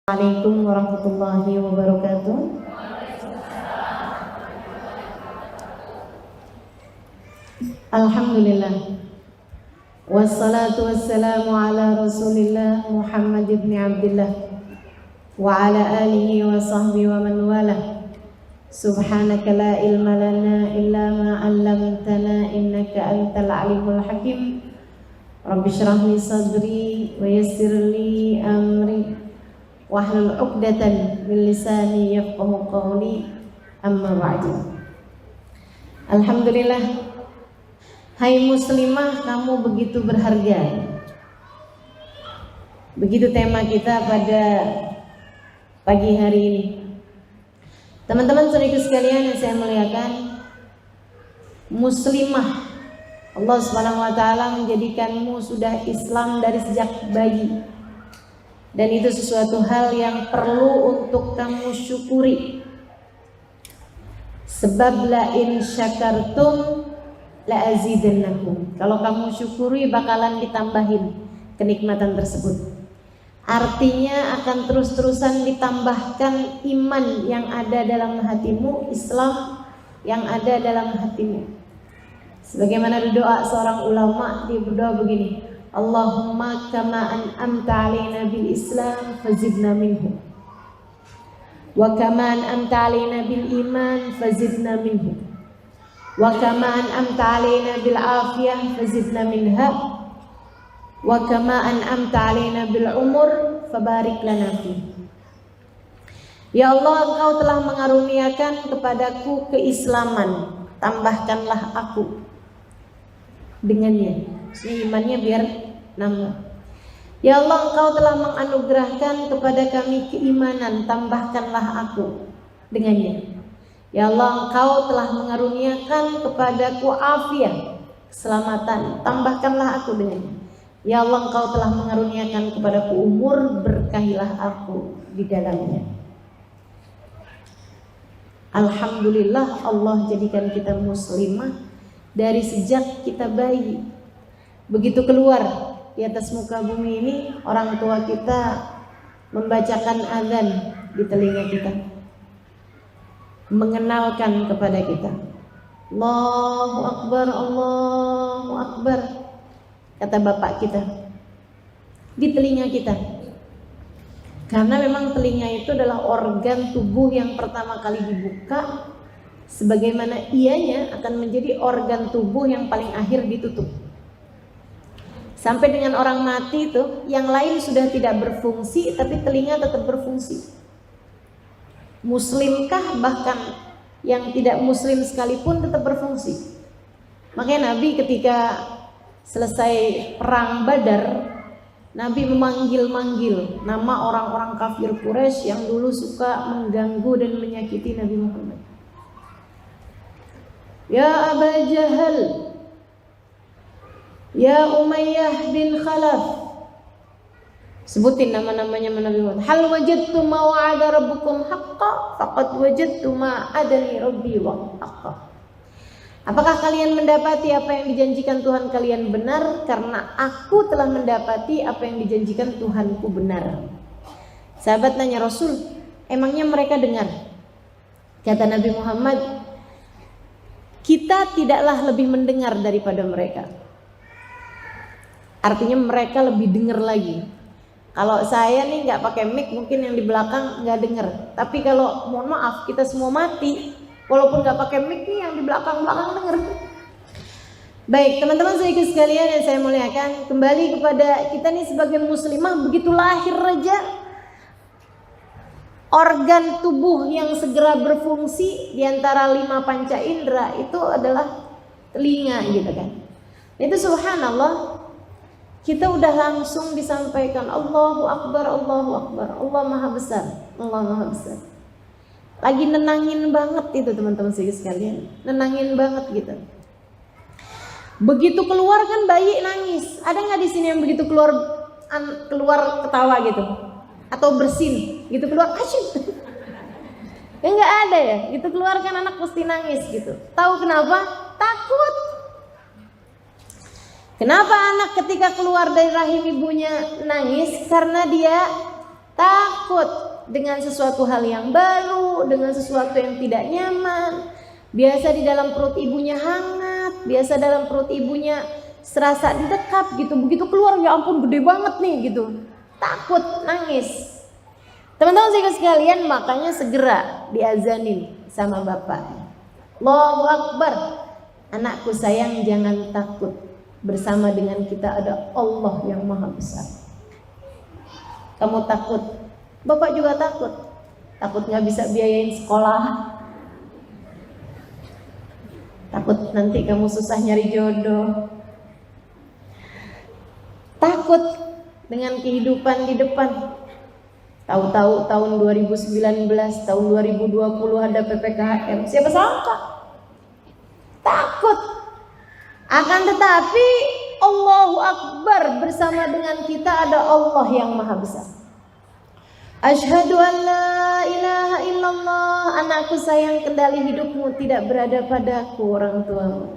Assalamualaikum warahmatullahi wabarakatuh. Alhamdulillah. Wassalatu wassalamu ala Rasulillah Muhammad ibn Abdullah wa ala alihi wa sahbihi wa man wala. Subhanaka la ilma lana illa ma 'allamtana innaka antal alimul hakim. Rabbi shrah li sadri wa yassir li amri wahlul 'uqdatan min lisani yafqahu qawli, amma ba'du. Alhamdulillah. Hai muslimah, kamu begitu berharga. Begitu tema kita pada pagi hari ini. Teman-teman saudaraku sekalian yang saya muliakan, muslimah, Allah Subhanahu wa taala menjadikanmu sudah Islam dari sejak bayi. Dan itu sesuatu hal yang perlu untuk kamu syukuri. Sebab la in syakartum la azidannakum. Kalau kamu syukuri bakalan ditambahin kenikmatan tersebut. Artinya akan terus-terusan ditambahkan iman yang ada dalam hatimu, Islam yang ada dalam hatimu. Sebagaimana doa seorang ulama, dia berdoa begini, Allahumma kama an'amta alaina bil Islam fazidna minhu wa kama an'amta alaina bil iman fazidna minhu wa kama an'amta alaina bil afiyah fazidna minha wa kama an'amta alaina bil umur fabarik lana fi. Ya Allah, Engkau telah mengaruniakan kepadaku keislaman, tambahkanlah aku dengannya. Imannya biar nambah. Ya Allah, Engkau telah menganugerahkan kepada kami keimanan, tambahkanlah aku dengannya. Ya Allah, Engkau telah mengaruniakan kepadaku afiat, keselamatan, tambahkanlah aku dengannya. Ya Allah, Engkau telah mengaruniakan kepadaku umur, berkahilah aku di dalamnya. Alhamdulillah, Allah jadikan kita muslimah dari sejak kita bayi. Begitu keluar di atas muka bumi ini, orang tua kita membacakan azan di telinga kita, mengenalkan kepada kita, Allahu Akbar, Allahu Akbar, kata bapak kita di telinga kita. Karena memang telinga itu adalah organ tubuh yang pertama kali dibuka, sebagaimana ianya akan menjadi organ tubuh yang paling akhir ditutup. Sampai dengan orang mati itu, yang lain sudah tidak berfungsi, tapi telinga tetap berfungsi. Muslimkah bahkan yang tidak muslim sekalipun tetap berfungsi. Makanya Nabi ketika selesai perang Badar, Nabi memanggil-manggil nama orang-orang kafir Quraisy yang dulu suka mengganggu dan menyakiti Nabi Muhammad. Ya Aba Jahal, ya Umayyah bin Khalaf, sebutin nama-namanya Nabi Muhammad. Hal wajadtu ma wa'ada rabbukum haqqan faqad wajadtu ma adani rabbi wa haqqan. Apakah kalian mendapati apa yang dijanjikan Tuhan kalian benar? Karena aku telah mendapati apa yang dijanjikan Tuhanku benar. Sahabat nanya, Rasul, emangnya mereka dengar? Kata Nabi Muhammad, kita tidaklah lebih mendengar daripada mereka. Artinya mereka lebih dengar lagi. Kalau saya nih nggak pakai mic, mungkin yang di belakang nggak dengar. Tapi kalau mohon maaf, kita semua mati, walaupun nggak pakai mic nih, yang di belakang dengar. Baik teman-teman saudara sekalian yang saya muliakan, kembali kepada kita nih sebagai muslimah, begitu lahir aja organ tubuh yang segera berfungsi di antara 5 panca indera itu adalah telinga, gitu kan. Itu subhanallah, kita udah langsung disampaikan Allahu Akbar, Allahu Akbar, Allah Maha Besar, Allah Maha Besar. Lagi nenangin banget itu teman-teman sekalian, nenangin banget gitu. Begitu keluar kan bayi nangis. Ada nggak di sini yang begitu keluar ketawa gitu? Atau bersin gitu keluar asyik? Ya nggak ada ya. Gitu keluar kan anak pasti nangis gitu. Tahu kenapa? Takut. Kenapa anak ketika keluar dari rahim ibunya nangis? Karena dia takut dengan sesuatu hal yang baru, dengan sesuatu yang tidak nyaman. Biasa di dalam perut ibunya hangat, biasa dalam perut ibunya serasa didekap gitu. Begitu keluar, ya ampun gede banget nih gitu. Takut, nangis. Teman-teman sekalian, makanya segera diazanin sama bapak. Allahu Akbar. Anakku sayang, jangan takut. Bersama dengan kita ada Allah yang maha besar. Kamu takut, bapak juga takut. Takut gak bisa biayain sekolah. Takut nanti kamu susah nyari jodoh. Takut dengan kehidupan di depan. Tahu-tahu tahun 2019, tahun 2020 ada PPKM. Siapa sangka? Takut. Akan tetapi Allahu Akbar, bersama dengan kita ada Allah yang maha besar. Asyhadu an la ilaha illallah. Anakku sayang, kendali hidupmu tidak berada padaku orang tuamu.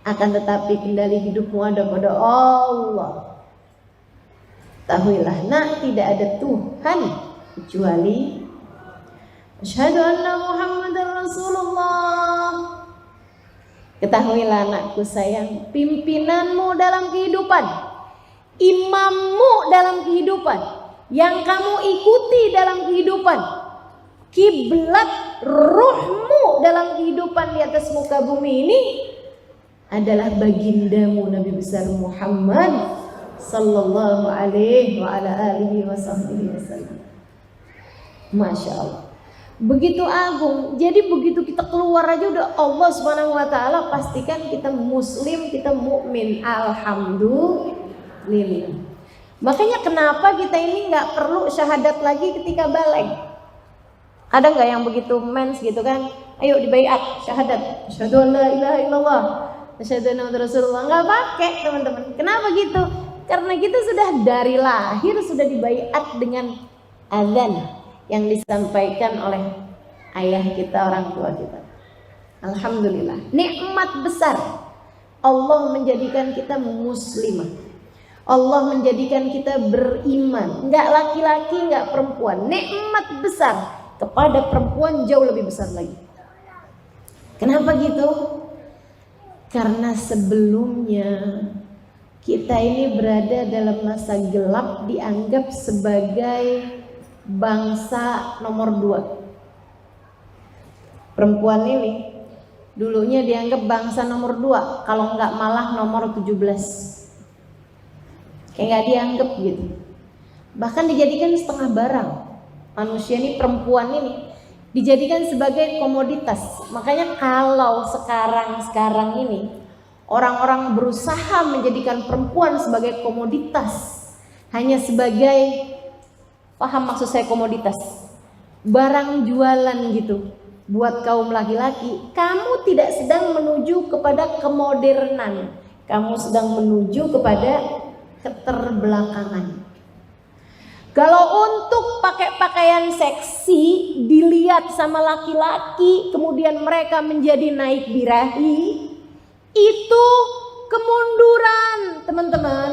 Akan tetapi kendali hidupmu ada pada Allah. Tahuilah nak, tidak ada Tuhan kecuali asyhadu anna Muhammadar Rasulullah. Ketahuilah anakku sayang, pimpinanmu dalam kehidupan, imammu dalam kehidupan, yang kamu ikuti dalam kehidupan, kiblat ruhmu dalam kehidupan di atas muka bumi ini adalah bagindamu Nabi besar Muhammad sallallahu alaihi wa ala alihi wasallam. Masya Allah, begitu agung. Jadi begitu kita keluar aja udah Allah Subhanahu wa taala pastikan kita muslim, kita mukmin. Alhamdulillah. Makanya kenapa kita ini nggak perlu syahadat lagi ketika balik? Ada nggak yang begitu mens gitu kan? Ayo dibaiat syahadat. Asyhadu an la ilaha illallah, asyhadu anna Muhammadar Rasulullah. Nggak pakai teman-teman. Kenapa gitu? Karena kita sudah dari lahir sudah dibaiat dengan azan yang disampaikan oleh ayah kita, orang tua kita. Alhamdulillah, nikmat besar. Allah menjadikan kita muslimah. Allah menjadikan kita beriman. Enggak laki-laki, enggak perempuan. Nikmat besar. Kepada perempuan jauh lebih besar lagi. Kenapa gitu? Karena sebelumnya kita ini berada dalam masa gelap, dianggap sebagai bangsa nomor 2. Perempuan ini dulunya dianggap bangsa nomor 2, kalau enggak malah nomor 17. Kayak enggak dianggap gitu. Bahkan dijadikan setengah barang. Manusia ini, perempuan ini dijadikan sebagai komoditas. Makanya kalau sekarang ini orang-orang berusaha menjadikan perempuan sebagai komoditas, hanya sebagai, paham maksud saya komoditas, barang jualan gitu buat kaum laki-laki. Kamu tidak sedang menuju kepada kemodernan, kamu sedang menuju kepada keterbelakangan. Kalau untuk pakai pakaian seksi dilihat sama laki-laki, kemudian mereka menjadi naik birahi, itu kemunduran, teman-teman.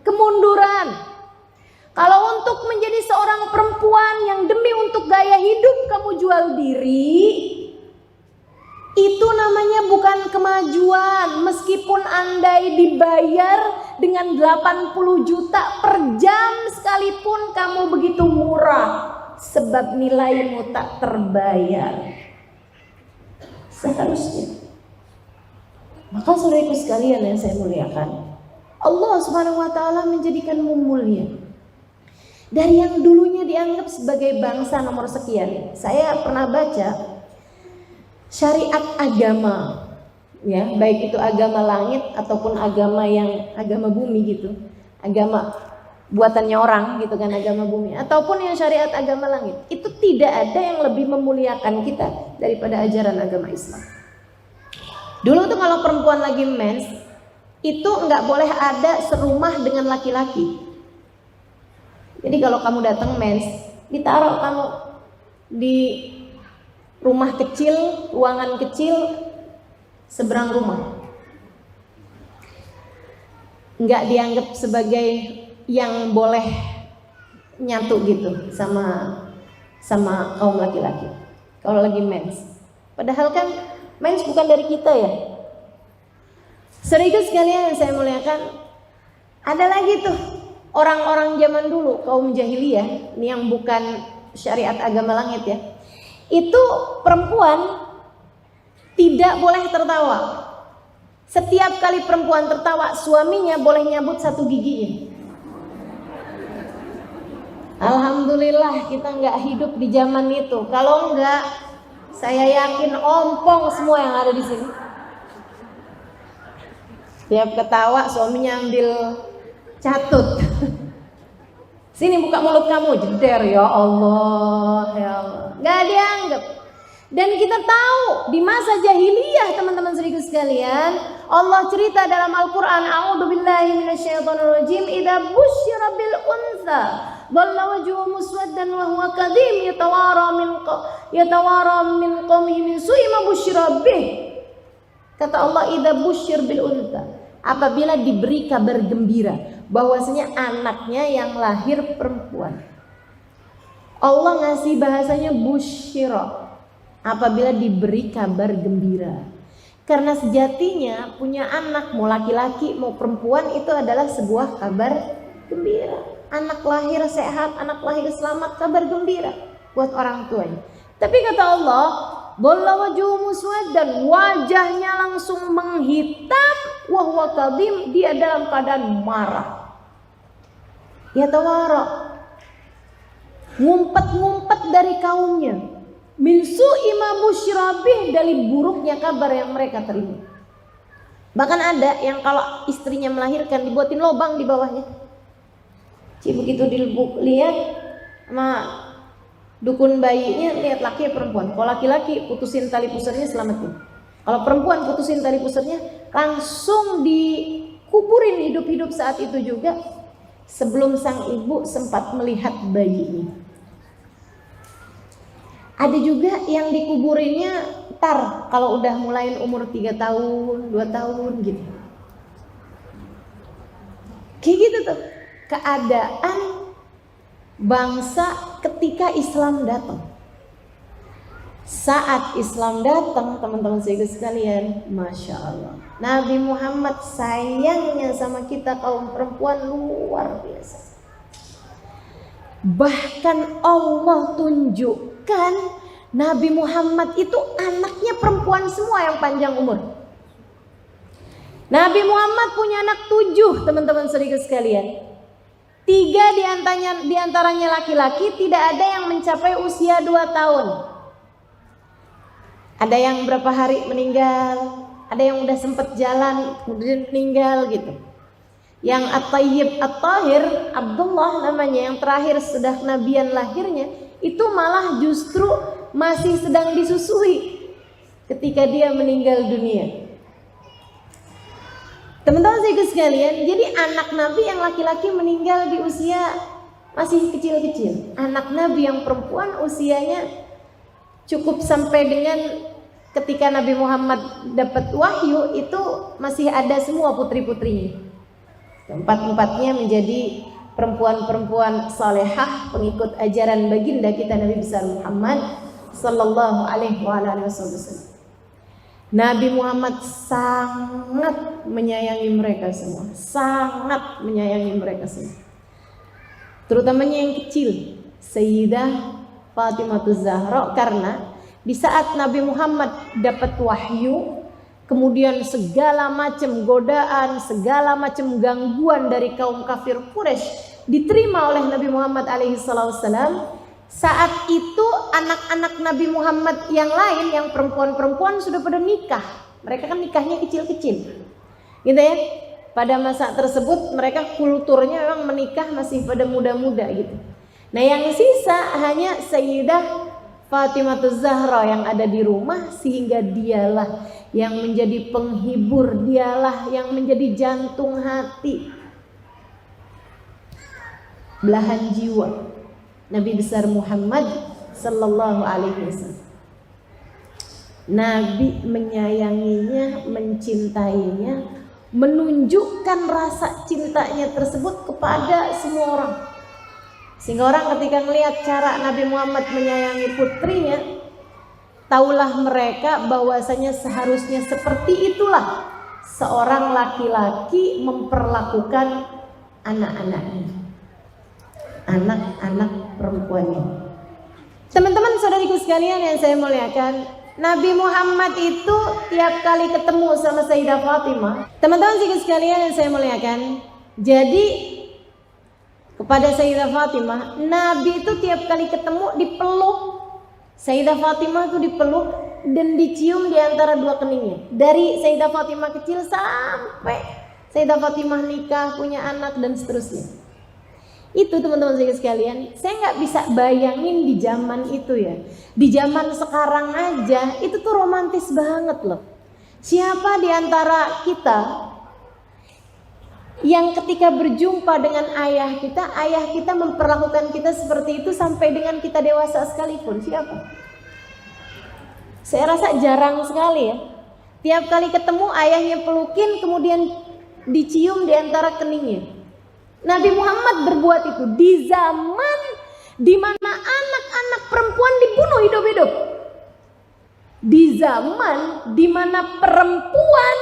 Kemunduran. Kalau untuk menjadi seorang perempuan yang demi untuk gaya hidup kamu jual diri, itu namanya bukan kemajuan. Meskipun andai dibayar dengan 80 juta per jam sekalipun kamu begitu murah, sebab nilaimu tak terbayar seharusnya. Maka saudaraku sekalian yang saya muliakan, Allah Subhanahu wa taala menjadikanmu mulia. Dari yang dulunya dianggap sebagai bangsa nomor sekian. Saya pernah baca syariat agama, ya, baik itu agama langit ataupun agama bumi gitu. Agama buatannya orang gitu kan, agama bumi ataupun yang syariat agama langit. Itu tidak ada yang lebih memuliakan kita daripada ajaran agama Islam. Dulu tuh kalau perempuan lagi mens, itu nggak boleh ada serumah dengan laki-laki. Jadi kalau kamu datang mens, ditaruh kamu di rumah kecil, ruangan kecil seberang rumah. Nggak dianggap sebagai yang boleh nyatu gitu sama kaum laki-laki kalau lagi mens. Padahal kan mens bukan dari kita ya. Saudara sekalian yang saya muliakan, ada lagi tuh orang-orang zaman dulu, kaum jahiliyah, ini yang bukan syariat agama langit ya. Itu perempuan tidak boleh tertawa. Setiap kali perempuan tertawa, suaminya boleh nyabut satu giginya. Alhamdulillah kita nggak hidup di zaman itu. Kalau enggak, saya yakin ompong semua yang ada di sini. Tiap ketawa suaminya ambil catut. Sini buka mulut kamu, jeder, ya Allah, ya Allah. Nggak dianggap. Dan kita tahu di masa jahiliyah teman-teman saudara sekalian, Allah cerita dalam Al-Qur'an, a'udzubillahi minasyaitonirrajim, idza busyira bil untha dhalla wajhuhu muswaddan wa huwa kadhim yatawara min qawmihi min su'i ma busyira bih. Kata Allah, idza busyir bil untha, apabila diberi kabar gembira bahwasanya anaknya yang lahir perempuan. Allah ngasih bahasanya busyira, apabila diberi kabar gembira. Karena sejatinya punya anak, mau laki-laki mau perempuan, itu adalah sebuah kabar gembira. Anak lahir sehat, anak lahir selamat, kabar gembira buat orang tuanya. Tapi kata Allah, dhalla wajhuhu muswaddan, wajahnya langsung menghitam, wa huwa kadhim, dia dalam keadaan marah. Ya tawara, ngumpet-ngumpet dari kaumnya. Min su'i ma busyira bih, dari buruknya kabar yang mereka terima. Bahkan ada yang kalau istrinya melahirkan dibuatin lubang di bawahnya. Begitu dilihat sama dukun bayinya, lihat laki perempuan. Kalau laki-laki putusin tali pusarnya, selamatin. Kalau perempuan putusin tali pusarnya, langsung dikuburin hidup-hidup saat itu juga, sebelum sang ibu sempat melihat bayinya. Ada juga yang dikuburinnya tar kalau udah mulai umur 3 tahun, 2 tahun gitu. Kayak gitu tuh keadaan bangsa ketika Islam datang. Saat Islam datang, teman-teman sekalian, Masya Allah, Nabi Muhammad sayangnya sama kita kaum perempuan luar biasa. Bahkan Allah tunjukkan Nabi Muhammad itu anaknya perempuan semua yang panjang umur. Nabi Muhammad punya anak 7, teman-teman saudara sekalian. 3 diantaranya laki-laki, tidak ada yang mencapai usia 2 tahun. Ada yang berapa hari meninggal, ada yang udah sempet jalan kemudian meninggal gitu. Yang At-Tayyib At-Tahir, Abdullah namanya, yang terakhir sudah kenabian lahirnya, itu malah justru masih sedang disusui ketika dia meninggal dunia. Teman-teman sekalian, jadi anak Nabi yang laki-laki meninggal di usia masih kecil-kecil. Anak Nabi yang perempuan usianya cukup sampai dengan ketika Nabi Muhammad dapat wahyu, itu masih ada semua putri-putrinya. Keempat-empatnya menjadi perempuan-perempuan salehah, pengikut ajaran baginda kita Nabi besar Muhammad sallallahu alaihi wasallam. Nabi Muhammad sangat menyayangi mereka semua, sangat menyayangi mereka semua. Terutamanya yang kecil, Sayyidah Fatimah Zahra, karena di saat Nabi Muhammad dapat wahyu, kemudian segala macam godaan, segala macam gangguan dari kaum kafir Quraisy diterima oleh Nabi Muhammad alaihissalam. Saat itu anak-anak Nabi Muhammad yang lain, yang perempuan-perempuan sudah pada nikah. Mereka kan nikahnya kecil-kecil, gitu ya. Pada masa tersebut mereka kulturnya memang menikah masih pada muda-muda gitu. Nah yang sisa hanya Sayyidah Fatimah Zahra yang ada di rumah, sehingga dialah yang menjadi penghibur, dialah yang menjadi jantung hati, belahan jiwa Nabi besar Muhammad sallallahu alaihi wasallam. Nabi menyayanginya, mencintainya, menunjukkan rasa cintanya tersebut kepada semua orang. Sehingga orang ketika melihat cara Nabi Muhammad menyayangi putrinya, taulah mereka bahwasanya seharusnya seperti itulah seorang laki-laki memperlakukan anak-anaknya, anak-anak perempuannya. Teman-teman saudariku sekalian yang saya muliakan, Nabi Muhammad itu tiap kali ketemu sama Sayyidah Fatimah, teman-teman sekalian yang saya muliakan, jadi kepada Sayyidah Fatimah, Nabi itu tiap kali ketemu dipeluk. Sayyidah Fatimah itu dipeluk dan dicium di antara dua keningnya. Dari Sayyidah Fatimah kecil sampai Sayyidah Fatimah nikah, punya anak dan seterusnya. Itu teman-teman sekalian, saya nggak bisa bayangin di zaman itu ya. Di zaman sekarang aja itu tuh romantis banget loh. Siapa di antara kita yang ketika berjumpa dengan ayah kita memperlakukan kita seperti itu sampai dengan kita dewasa sekalipun? Siapa? Saya rasa jarang sekali ya. Tiap kali ketemu ayahnya pelukin, kemudian dicium di antara keningnya. Nabi Muhammad berbuat itu di zaman di mana anak-anak perempuan dibunuh hidup-hidup. Di zaman di mana perempuan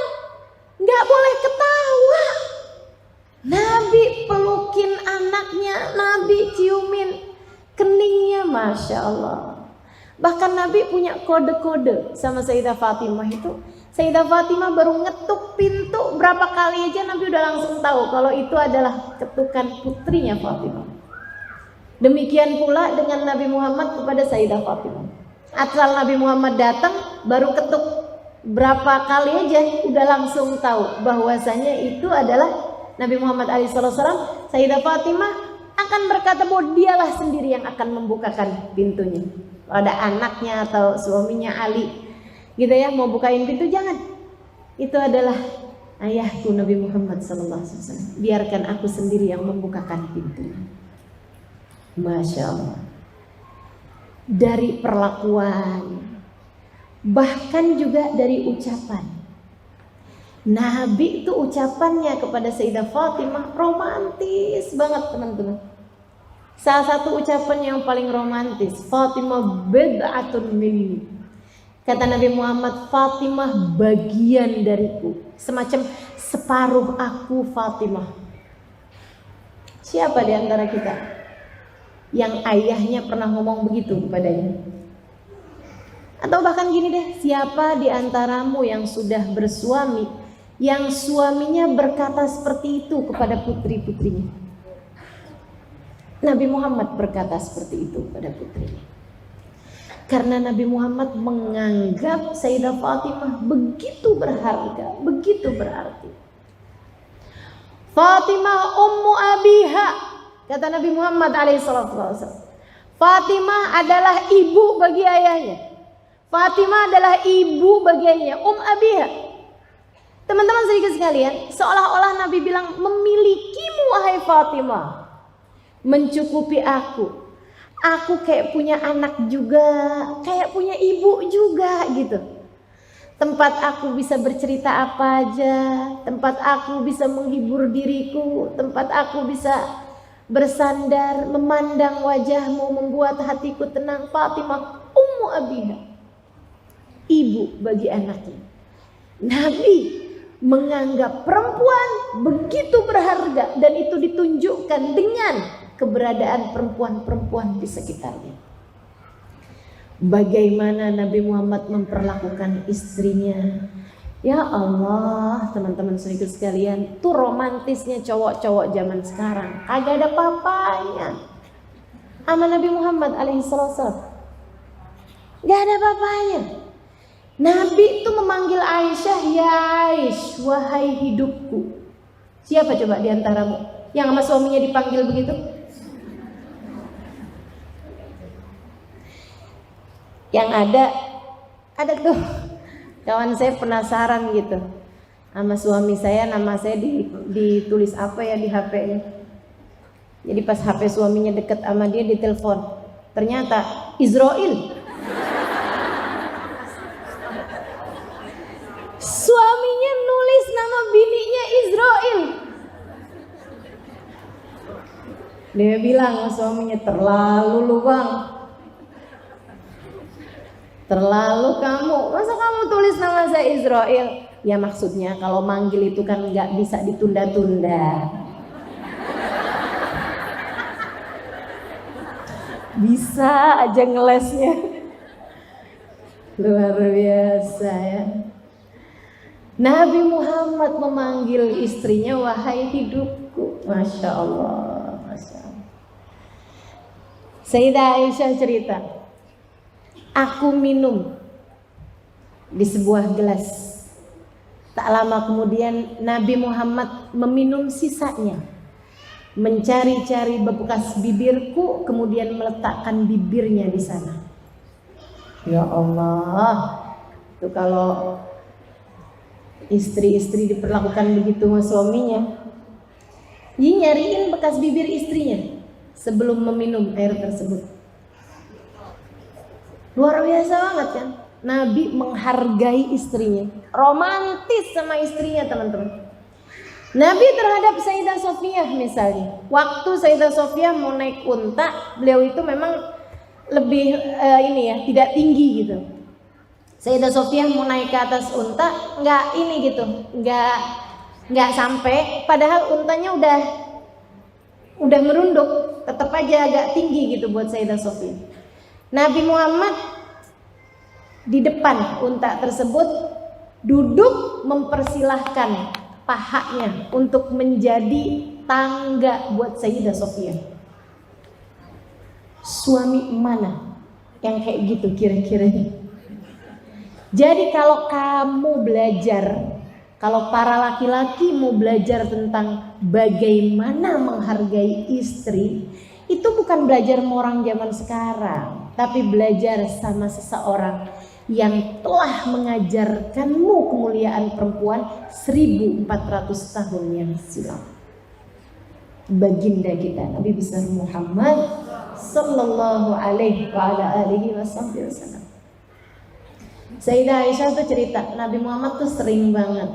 nggak boleh ketawa. Nabi pelukin anaknya, Nabi ciumin keningnya, Masya Allah. Bahkan Nabi punya kode-kode sama Sayyidah Fatimah itu. Sayyidah Fatimah baru ngetuk pintu berapa kali aja Nabi udah langsung tahu kalau itu adalah ketukan putrinya Fatimah. Demikian pula dengan Nabi Muhammad kepada Sayyidah Fatimah. Asal Nabi Muhammad datang baru ketuk berapa kali aja udah langsung tahu bahwasanya itu adalah Nabi Muhammad SAW. Sayyidah Fatimah akan berkata bahwa dialah sendiri yang akan membukakan pintunya. Kalau ada anaknya atau suaminya Ali gitu ya mau bukain pintu, jangan. Itu adalah ayahku Nabi Muhammad SAW. Biarkan aku sendiri yang membukakan pintunya. Masya Allah. Dari perlakuan, bahkan juga dari ucapan. Nabi itu ucapannya kepada Sayyidah Fatimah romantis banget teman-teman. Salah satu ucapan yang paling romantis, Fatimah bid'atun minni. Kata Nabi Muhammad, Fatimah bagian dariku. Semacam separuh aku Fatimah. Siapa di antara kita yang ayahnya pernah ngomong begitu kepadanya? Atau bahkan gini deh, siapa di antaramu yang sudah bersuami yang suaminya berkata seperti itu kepada putri-putrinya? Nabi Muhammad berkata seperti itu kepada putrinya. Karena Nabi Muhammad menganggap Sayyidah Fatimah begitu berharga, begitu berarti. Fatimah ummu abiha, kata Nabi Muhammad SAW. Fatimah adalah ibu bagi ayahnya. Fatimah adalah ibu bagi ayahnya, abiha. Teman-teman sedikit sekalian, seolah-olah Nabi bilang memilikimu wahai Fatimah mencukupi aku. Aku kayak punya anak juga, kayak punya ibu juga gitu. Tempat aku bisa bercerita apa aja, tempat aku bisa menghibur diriku, tempat aku bisa bersandar, memandang wajahmu membuat hatiku tenang. Fatimah ummu abiha, ibu bagi anaknya. Nabi menganggap perempuan begitu berharga dan itu ditunjukkan dengan keberadaan perempuan-perempuan di sekitarnya. Bagaimana Nabi Muhammad memperlakukan istrinya. Ya Allah, teman-teman sedikit sekalian, tuh romantisnya cowok-cowok zaman sekarang. Kagak ada papanya sama Nabi Muhammad alaihissalam. Gak ada papanya. Nabi itu memanggil Aisyah, ya Aish, wahai hidupku. Siapa coba diantaramu yang sama suaminya dipanggil begitu? Yang ada tuh kawan saya penasaran gitu sama suami saya, nama saya ditulis apa ya di HP-nya. Jadi pas HP suaminya deket sama dia ditelepon, ternyata Israel. Suaminya nulis nama bininya Israel. Dia bilang sama suaminya, terlalu lu bang, terlalu kamu, masa kamu tulis nama saya Israel? Ya maksudnya kalau manggil itu kan nggak bisa ditunda-tunda. Bisa aja ngelesnya. Luar biasa ya. Nabi Muhammad memanggil istrinya wahai hidupku. Masya Allah, Masya Allah. Sayyidah Aisyah cerita, aku minum di sebuah gelas. Tak lama kemudian Nabi Muhammad meminum sisanya, mencari-cari bekas bibirku, kemudian meletakkan bibirnya di sana. Ya Allah, itu kalau istri-istri diperlakukan begitu sama suaminya, dia nyariin bekas bibir istrinya sebelum meminum air tersebut. Luar biasa banget kan? Nabi menghargai istrinya, romantis sama istrinya teman-teman. Nabi terhadap Sayyidah Sofiyah misalnya, waktu Sayyidah Sofiyah mau naik unta, beliau itu memang lebih tidak tinggi gitu. Sayyidah Sofiyah mau naik ke atas unta, nggak sampai, padahal untanya udah merunduk, tetap aja agak tinggi gitu buat Sayyidah Sofiyah. Nabi Muhammad di depan unta tersebut duduk mempersilahkan pahanya untuk menjadi tangga buat Sayyidah Sofiyah. Suami mana yang kayak gitu kira-kira? Jadi kalau kamu belajar, kalau para laki-laki mau belajar tentang bagaimana menghargai istri, itu bukan belajar sama orang zaman sekarang, tapi belajar sama seseorang yang telah mengajarkanmu kemuliaan perempuan 1400 tahun yang silam. Baginda kita Nabi besar Muhammad sallallahu alaihi wa ala alihi wasallam. Sayyidah Aisyah tuh cerita, Nabi Muhammad tuh sering banget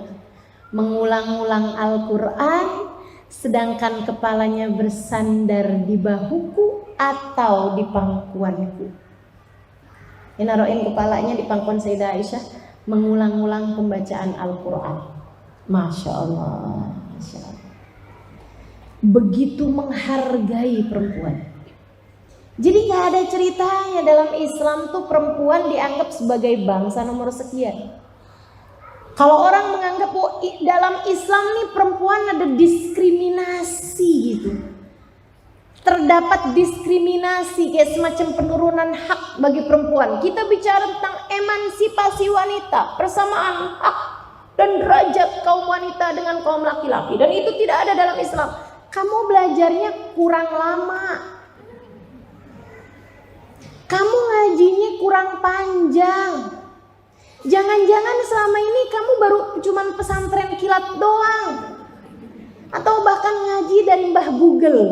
mengulang-ulang Al-Quran sedangkan kepalanya bersandar di bahuku atau di pangkuanku. Naruhin kepalanya di pangkuan Sayyidah Aisyah, mengulang-ulang pembacaan Al-Quran. Masya Allah, Masya Allah. Begitu menghargai perempuan. Jadi gak ada ceritanya dalam Islam tuh perempuan dianggap sebagai bangsa nomor sekian. Kalau orang menganggap dalam Islam nih perempuan ada diskriminasi gitu, terdapat diskriminasi kayak semacam penurunan hak bagi perempuan. Kita bicara tentang emansipasi wanita, persamaan hak dan derajat kaum wanita dengan kaum laki-laki, dan itu tidak ada dalam Islam. Kamu belajarnya kurang lama, kamu ngajinya kurang panjang. Jangan-jangan selama ini kamu baru cuman pesantren kilat doang, atau bahkan ngaji dari Mbah Google.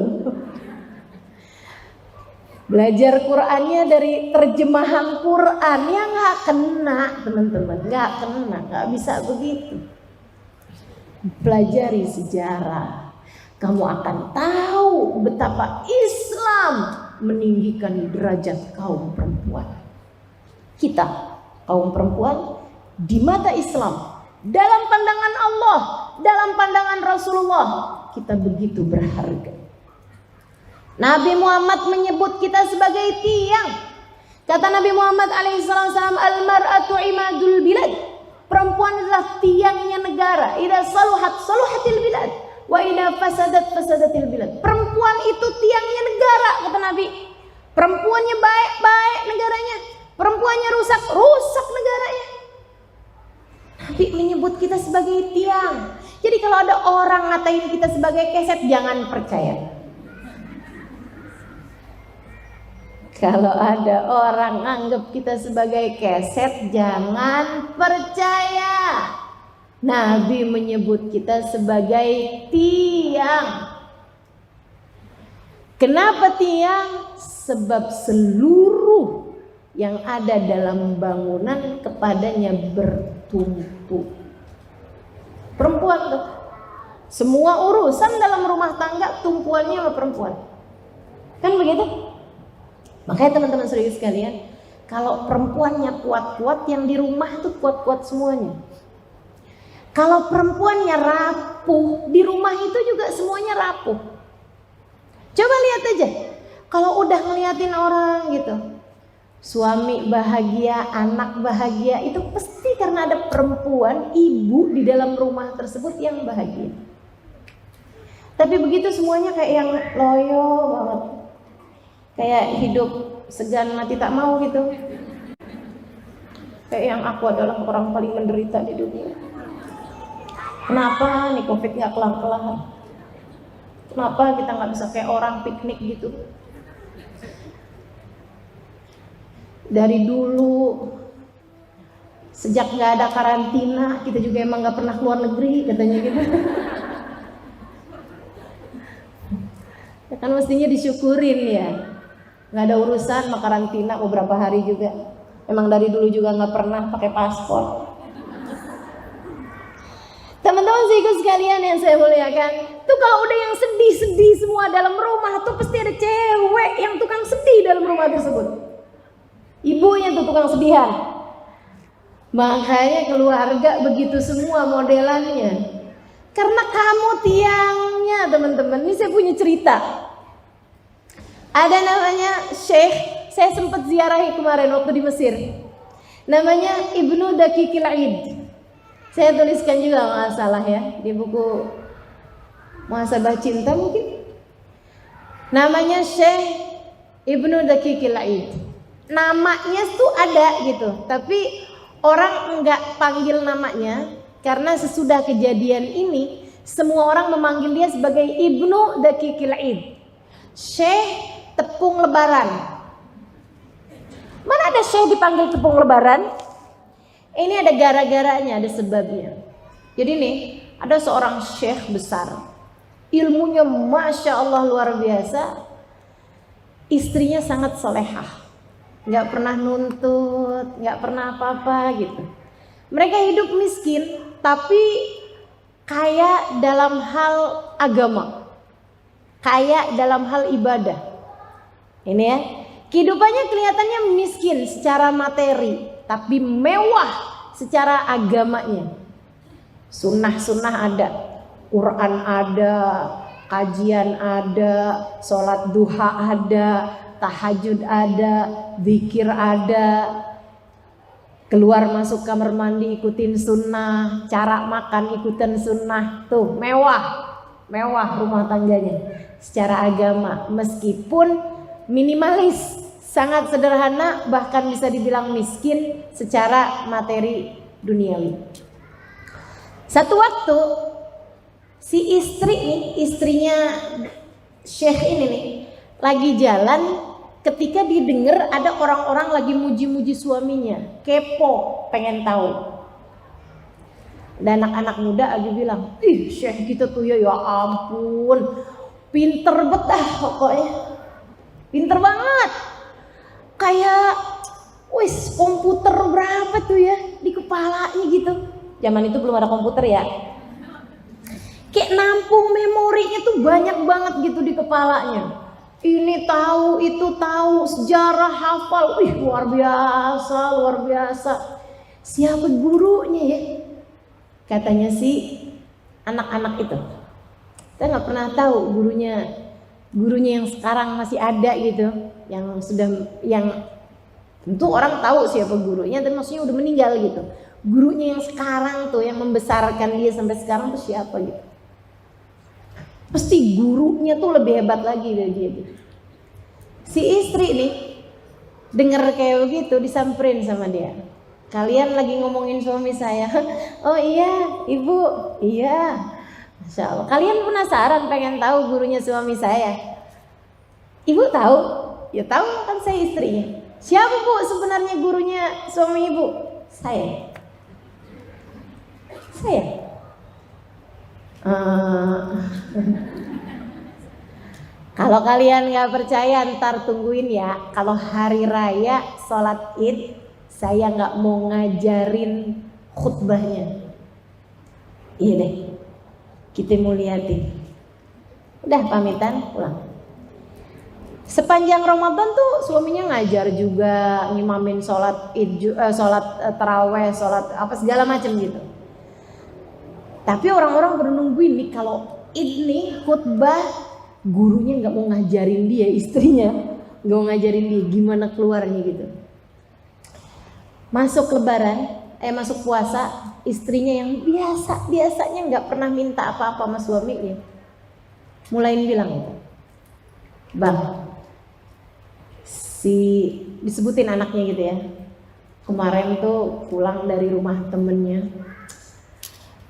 Belajar Qur'annya dari terjemahan Qur'an, ya nggak kena teman-teman, nggak kena, nggak bisa begitu. Pelajari sejarah, kamu akan tahu betapa Islam meninggikan derajat kaum perempuan. Kita kaum perempuan di mata Islam, dalam pandangan Allah, dalam pandangan Rasulullah, kita begitu berharga. Nabi Muhammad menyebut kita sebagai tiang. Kata Nabi Muhammad alaihissalam, al-mar'atu imadul bilad. Perempuan adalah tiangnya negara. Idza saluhat saluhatil bilad, wa idza fasadat fasadatil bilad. Perempuan itu tiangnya negara, kata Nabi. Perempuannya baik-baik negaranya, perempuannya rusak negaranya. Nabi menyebut kita sebagai tiang. Jadi kalau ada orang ngatain kita sebagai keset, jangan percaya. Kalau ada orang anggap kita sebagai keset, jangan percaya. Nabi menyebut kita sebagai tiang. Kenapa tiang? Sebab seluruh yang ada dalam bangunan kepadanya bertumpu. Perempuan tuh, semua urusan dalam rumah tangga tumpuannya sama perempuan. Kan begitu? Makanya teman-teman serius sekalian, kalau perempuannya kuat-kuat, yang di rumah tuh kuat-kuat semuanya. Kalau perempuannya rapuh, di rumah itu juga semuanya rapuh. Coba lihat aja, kalau udah ngeliatin orang gitu, suami bahagia, anak bahagia, itu pasti karena ada perempuan, ibu di dalam rumah tersebut yang bahagia. Tapi begitu semuanya kayak yang loyo banget, kayak hidup segan mati tak mau gitu. Kayak yang aku adalah orang paling menderita di dunia. Kenapa nih COVID gak kelar-kelar? Kenapa kita gak bisa kayak orang piknik gitu? Dari dulu, sejak gak ada karantina, kita juga emang gak pernah keluar negeri, katanya gitu. Ya kan mestinya disyukurin ya. Gak ada urusan sama karantina beberapa hari juga. Emang dari dulu juga gak pernah pakai paspor. Teman-teman seiku sekalian yang saya muliakan, tuh kalau udah yang sedih-sedih semua dalam rumah tuh pasti ada cewek yang tukang sedih dalam rumah tersebut. Ibunya tuh tukang sedihan. Makanya keluarga begitu semua modelannya. Karena kamu tiangnya teman-teman. Ini saya punya cerita. Ada namanya Syekh, saya sempat ziarahi kemarin waktu di Mesir. Namanya Ibnu Daqiqil Aid. Saya tuliskan juga nggak salah ya di buku Muhasabah Cinta mungkin. Namanya Syekh Ibnu Daqiqil Aid. Namanya tuh ada gitu, tapi orang enggak panggil namanya karena sesudah kejadian ini semua orang memanggil dia sebagai Ibnu Daqiqil Aid. Syekh Tepung Lebaran. Mana ada Syekh dipanggil Tepung Lebaran? Ini ada gara-garanya, ada sebabnya. Jadi nih, ada seorang syekh besar. Ilmunya Masya Allah luar biasa. Istrinya sangat solehah. Gak pernah nuntut, gak pernah apa-apa gitu. Mereka hidup miskin, tapi kaya dalam hal agama. Kaya dalam hal ibadah. Ini ya, kehidupannya kelihatannya miskin secara materi, tapi mewah secara agamanya. Sunnah-sunnah ada, Quran ada, kajian ada, sholat duha ada, tahajud ada, zikir ada, keluar masuk kamar mandi ikutin sunnah, cara makan ikutin sunnah, tuh mewah rumah tangganya secara agama, meskipun minimalis, sangat sederhana, bahkan bisa dibilang miskin secara materi duniawi. Satu waktu si istri nih, istrinya Syekh ini nih, lagi jalan ketika didengar ada orang-orang lagi muji-muji suaminya, kepo, pengen tahu. Dan anak-anak muda lagi bilang, ih Syekh kita tuh ya ampun, pinter betah pokoknya, pinter banget. Kayak wis komputer berapa tuh ya di kepalanya gitu. Zaman itu belum ada komputer ya. Kayak nampung memorinya tuh banyak banget gitu di kepalanya. Ini tahu, itu tahu, sejarah hafal. Wih luar biasa. Siapa gurunya ya? Katanya si anak-anak itu. Saya nggak pernah tahu gurunya yang sekarang masih ada gitu. Yang tentu orang tahu siapa gurunya, tapi maksudnya udah meninggal gitu. Gurunya yang sekarang tuh yang membesarkan dia sampai sekarang tuh siapa gitu. Pasti gurunya tuh lebih hebat lagi dari dia gitu. Si istri nih denger kayak begitu disamperin sama dia. Kalian lagi ngomongin suami saya. Oh iya ibu, iya. Masya Allah. Kalian penasaran pengen tahu gurunya suami saya? Ibu tahu? Ya tahu kan saya istrinya. Siapa bu sebenarnya gurunya suami ibu? Saya. Kalau kalian gak percaya ntar tungguin ya. Kalau hari raya sholat id saya gak mau ngajarin khutbahnya. Iya deh, kita mau liatin. Udah pamitan pulang. Sepanjang Ramadan tuh suaminya ngajar juga, ngimamin sholat id, sholat taraweh, sholat apa segala macam gitu. Tapi orang-orang pada nungguin nih kalau id nih khutbah, gurunya nggak mau ngajarin dia, istrinya nggak mau ngajarin dia gimana keluarnya gitu. Masuk lebaran, masuk puasa, istrinya yang biasanya nggak pernah minta apa-apa sama suaminya, mulain bilang itu, bang, disebutin anaknya gitu ya, kemarin tuh pulang dari rumah temennya,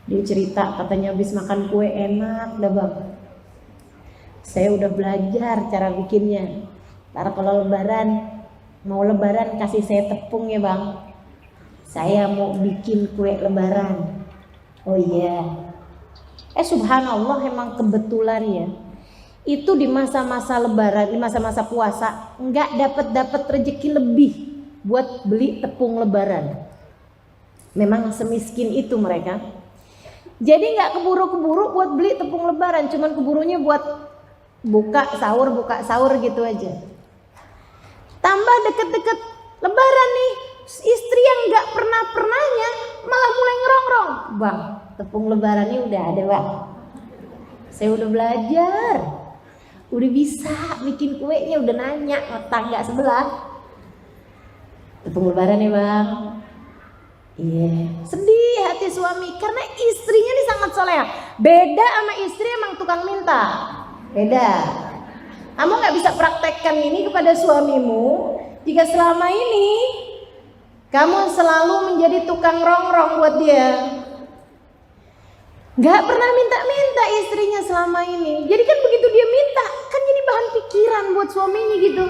dia cerita katanya habis makan kue enak dah bang, saya udah belajar cara bikinnya, ntar kalau mau lebaran kasih saya tepung ya bang, saya mau bikin kue lebaran. Oh iya, subhanallah, emang kebetulan ya, itu di masa-masa lebaran, di masa-masa puasa nggak dapat rezeki lebih buat beli tepung lebaran. Memang semiskin itu mereka. Jadi nggak keburu-keburu buat beli tepung lebaran, cuman keburunya buat buka sahur gitu aja. Tambah deket-deket lebaran nih, istri yang nggak pernahnya malah mulai ngerongrong, bang, tepung lebarannya udah ada bang, saya udah belajar, udah bisa bikin kuenya, udah nanya ke tangga sebelah, tepung lebaran ya bang. Iya, sedih hati suami karena istrinya ini sangat soleha. Beda sama istri emang tukang minta, beda. Kamu nggak bisa praktekkan ini kepada suamimu jika selama ini kamu selalu menjadi tukang rongrong buat dia. Gak pernah minta-minta istrinya selama ini. Jadi kan begitu dia minta, kan jadi bahan pikiran buat suaminya gitu.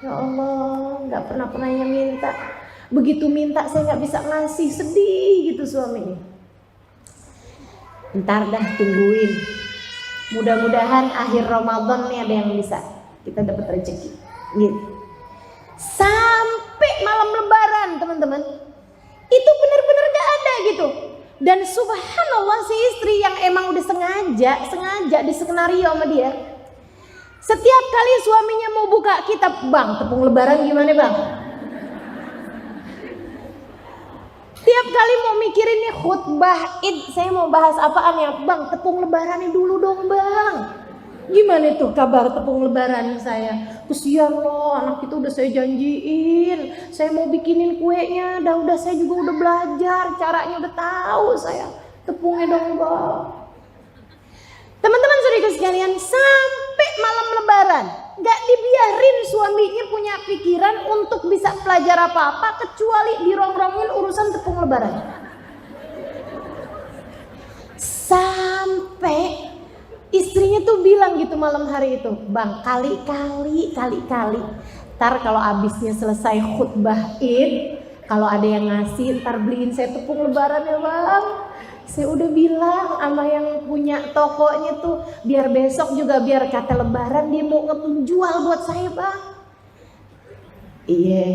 Ya Allah, gak pernahnya minta. Begitu minta saya gak bisa ngasih, sedih gitu suaminya. Ntar dah tungguin. Mudah-mudahan akhir Ramadan nih ada yang bisa kita dapat rezeki. Gitu. Sampai malam lebaran teman-teman, itu benar-benar gak ada gitu. Dan subhanallah si istri yang emang udah sengaja di skenario sama dia, setiap kali suaminya mau buka kitab, bang tepung lebaran gimana bang, tiap kali mau mikirin nih khutbah id, saya mau bahas apaan ya bang, tepung lebarannya dulu dong bang. Gimana tuh kabar tepung lebaran saya? Kesian loh, anak itu udah saya janjiin, saya mau bikinin kuenya, udah saya juga udah belajar, caranya udah tahu saya. Tepungnya dong bang. Teman-teman saudaraku sekalian, sampai malam lebaran gak dibiarin suaminya punya pikiran untuk bisa belajar apa-apa kecuali dirongrongin urusan tepung lebaran. Sampai istrinya tuh bilang gitu malam hari itu, bang kali-kali ntar kalau abisnya selesai khutbah id, kalau ada yang ngasih ntar beliin saya tepung lebaran ya bang. Saya udah bilang sama yang punya tokonya tuh, biar besok juga biar kata lebaran dia mau ngejual buat saya bang. Iya,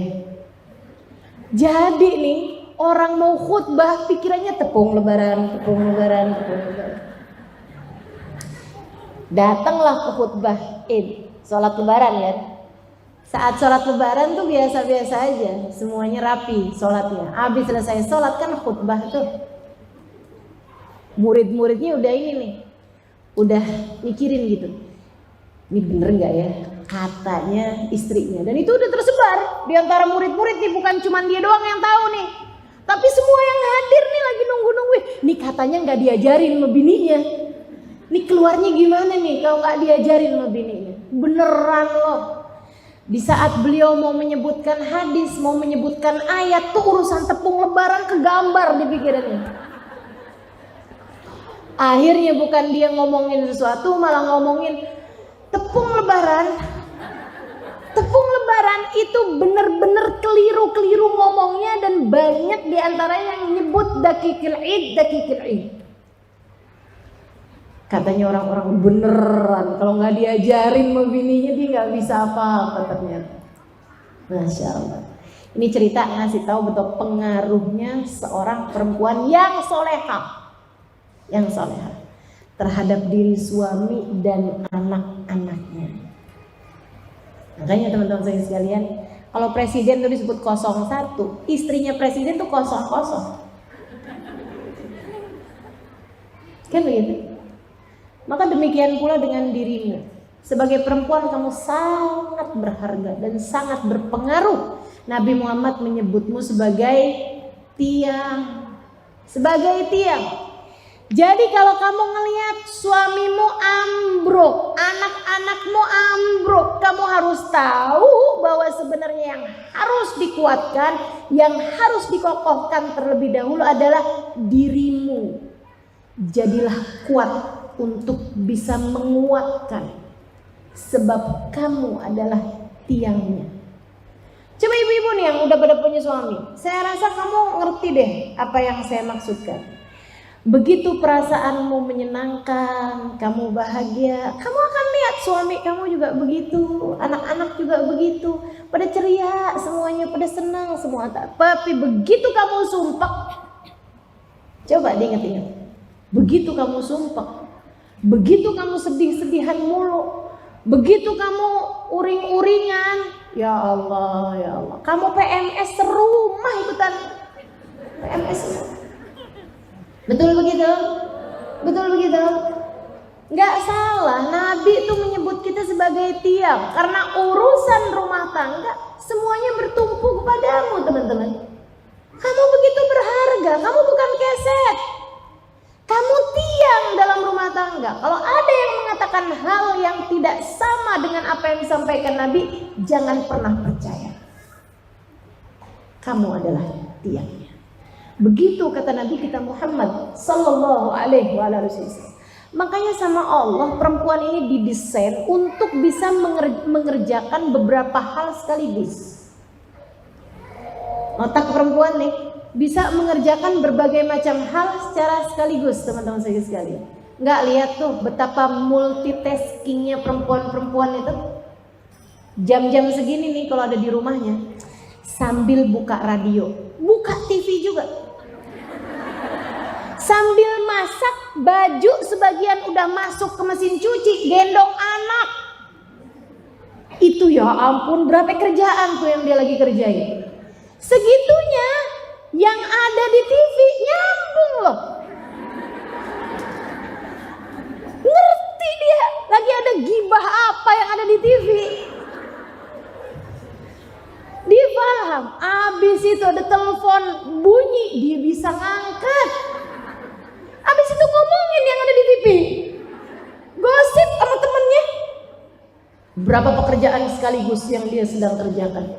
jadi nih orang mau khutbah pikirannya tepung lebaran. Datanglah ke khutbah id, sholat lebaran ya. Saat sholat lebaran tuh biasa-biasa aja, semuanya rapi sholatnya. Habis selesai sholat kan khutbah tuh, murid-muridnya udah ini nih, udah mikirin gitu, ini bener nggak ya katanya istrinya. Dan itu udah tersebar di antara murid-murid nih, bukan cuma dia doang yang tahu nih, tapi semua yang hadir nih lagi nunggu-nungguin. Nih katanya nggak diajarin sama bininya. Nih keluarnya gimana nih kalau nggak diajarin sama bininya? Beneran loh. Di saat beliau mau menyebutkan hadis, mau menyebutkan ayat, tuh urusan tepung lebaran kegambar di pikirannya. Akhirnya bukan dia ngomongin sesuatu, malah ngomongin tepung lebaran. Tepung lebaran itu bener-bener keliru ngomongnya, dan banyak diantara yang nyebut dakikil id. Katanya orang-orang beneran kalau nggak diajarin sama bininya dia nggak bisa apa-apa ternyata. Masya Allah. Ini cerita ngasih tahu betul pengaruhnya seorang perempuan yang soleha terhadap diri suami dan anak-anaknya. Makanya teman-teman saya sekalian, kalau presiden tuh disebut 01, istrinya presiden tuh 00. Kan begitu? Maka demikian pula dengan dirimu. Sebagai perempuan kamu sangat berharga dan sangat berpengaruh. Nabi Muhammad menyebutmu sebagai tiang. Sebagai tiang. Jadi kalau kamu ngelihat suamimu ambruk, anak-anakmu ambruk, kamu harus tahu bahwa sebenarnya yang harus dikuatkan, yang harus dikokohkan terlebih dahulu adalah dirimu. Jadilah kuat untuk bisa menguatkan, sebab kamu adalah tiangnya. Coba ibu-ibu nih yang udah pada punya suami, saya rasa kamu ngerti deh apa yang saya maksudkan. Begitu perasaanmu menyenangkan, kamu bahagia, kamu akan lihat suami kamu juga begitu, anak-anak juga begitu, pada ceria, semuanya pada senang semua. Tapi begitu kamu sumpah, coba diingat-ingat, begitu kamu sumpah, begitu kamu sedih-sedihan mulu, begitu kamu uring-uringan, ya Allah, ya Allah, kamu PMS serumah ikutan PMS. Betul begitu? Betul begitu? Nggak salah, Nabi itu menyebut kita sebagai tiang. Karena urusan rumah tangga semuanya bertumpu kepadamu, teman-teman. Kamu begitu berharga, kamu bukan keset. Kamu tiang dalam rumah tangga. Kalau ada yang mengatakan hal yang tidak sama dengan apa yang disampaikan Nabi, jangan pernah percaya. Kamu adalah tiangnya. Begitu kata Nabi kita Muhammad sallallahu alaihi wasallam. Makanya sama Allah perempuan ini didesain untuk bisa mengerjakan beberapa hal sekaligus. Otak perempuan nih bisa mengerjakan berbagai macam hal secara sekaligus, teman-teman saya sekalian. Nggak lihat tuh betapa multitaskingnya perempuan-perempuan itu. Jam-jam segini nih kalau ada di rumahnya sambil buka radio, buka TV juga. Sambil masak, baju sebagian udah masuk ke mesin cuci, gendong anak. Itu ya ampun, berapa kerjaan tuh yang dia lagi kerjain. Segitunya yang ada di TV nyambung loh. Ngerti dia, lagi ada gibah apa yang ada di TV. Dia paham, abis itu ada telepon bunyi, dia bisa ngangkat. Abis itu ngomongin yang ada di TV, gosip sama temennya. Berapa pekerjaan sekaligus yang dia sedang kerjakan.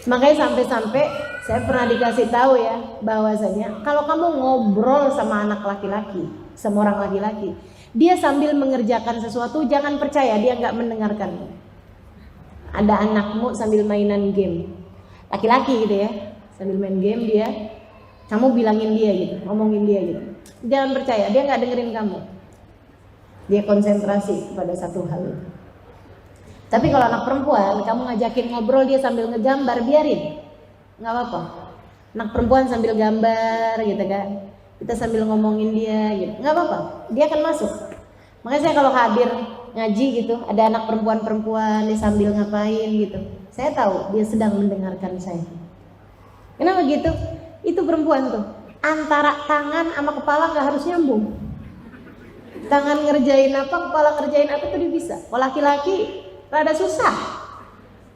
Makanya sampai-sampai saya pernah dikasih tahu ya, bahwasanya kalau kamu ngobrol sama anak laki-laki, sama orang laki-laki, dia sambil mengerjakan sesuatu, jangan percaya dia nggak mendengarkan. Ada anakmu sambil mainan game, laki-laki gitu ya, sambil main game dia, kamu bilangin dia gitu, ngomongin dia gitu, jangan percaya, dia nggak dengerin kamu. Dia konsentrasi pada satu hal. Tapi kalau anak perempuan, kamu ngajakin ngobrol dia sambil ngegambar, biarin, nggak apa-apa. Anak perempuan sambil gambar gitu kan, kita sambil ngomongin dia gitu, nggak apa-apa, dia akan masuk. Makanya saya kalau hadir ngaji gitu, ada anak perempuan-perempuan dia sambil ngapain gitu, saya tahu dia sedang mendengarkan saya. Kenapa gitu? Itu perempuan tuh, antara tangan sama kepala nggak harus nyambung. Tangan ngerjain apa, kepala ngerjain apa tuh dia bisa. Kalau laki-laki rada susah.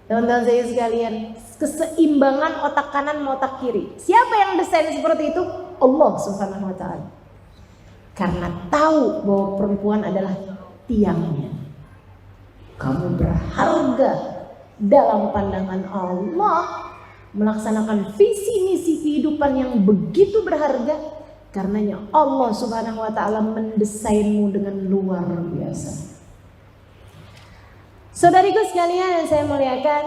Teman-teman saya sekalian, keseimbangan otak kanan sama otak kiri. Siapa yang desain seperti itu? Allah Subhanahu wa ta'ala. Karena tahu bahwa perempuan adalah tiangnya. Kamu berharga dalam pandangan Allah, melaksanakan visi misi kehidupan yang begitu berharga. Karenanya Allah Subhanahu wa ta'ala mendesainmu dengan luar biasa. Saudariku sekalian yang saya muliakan,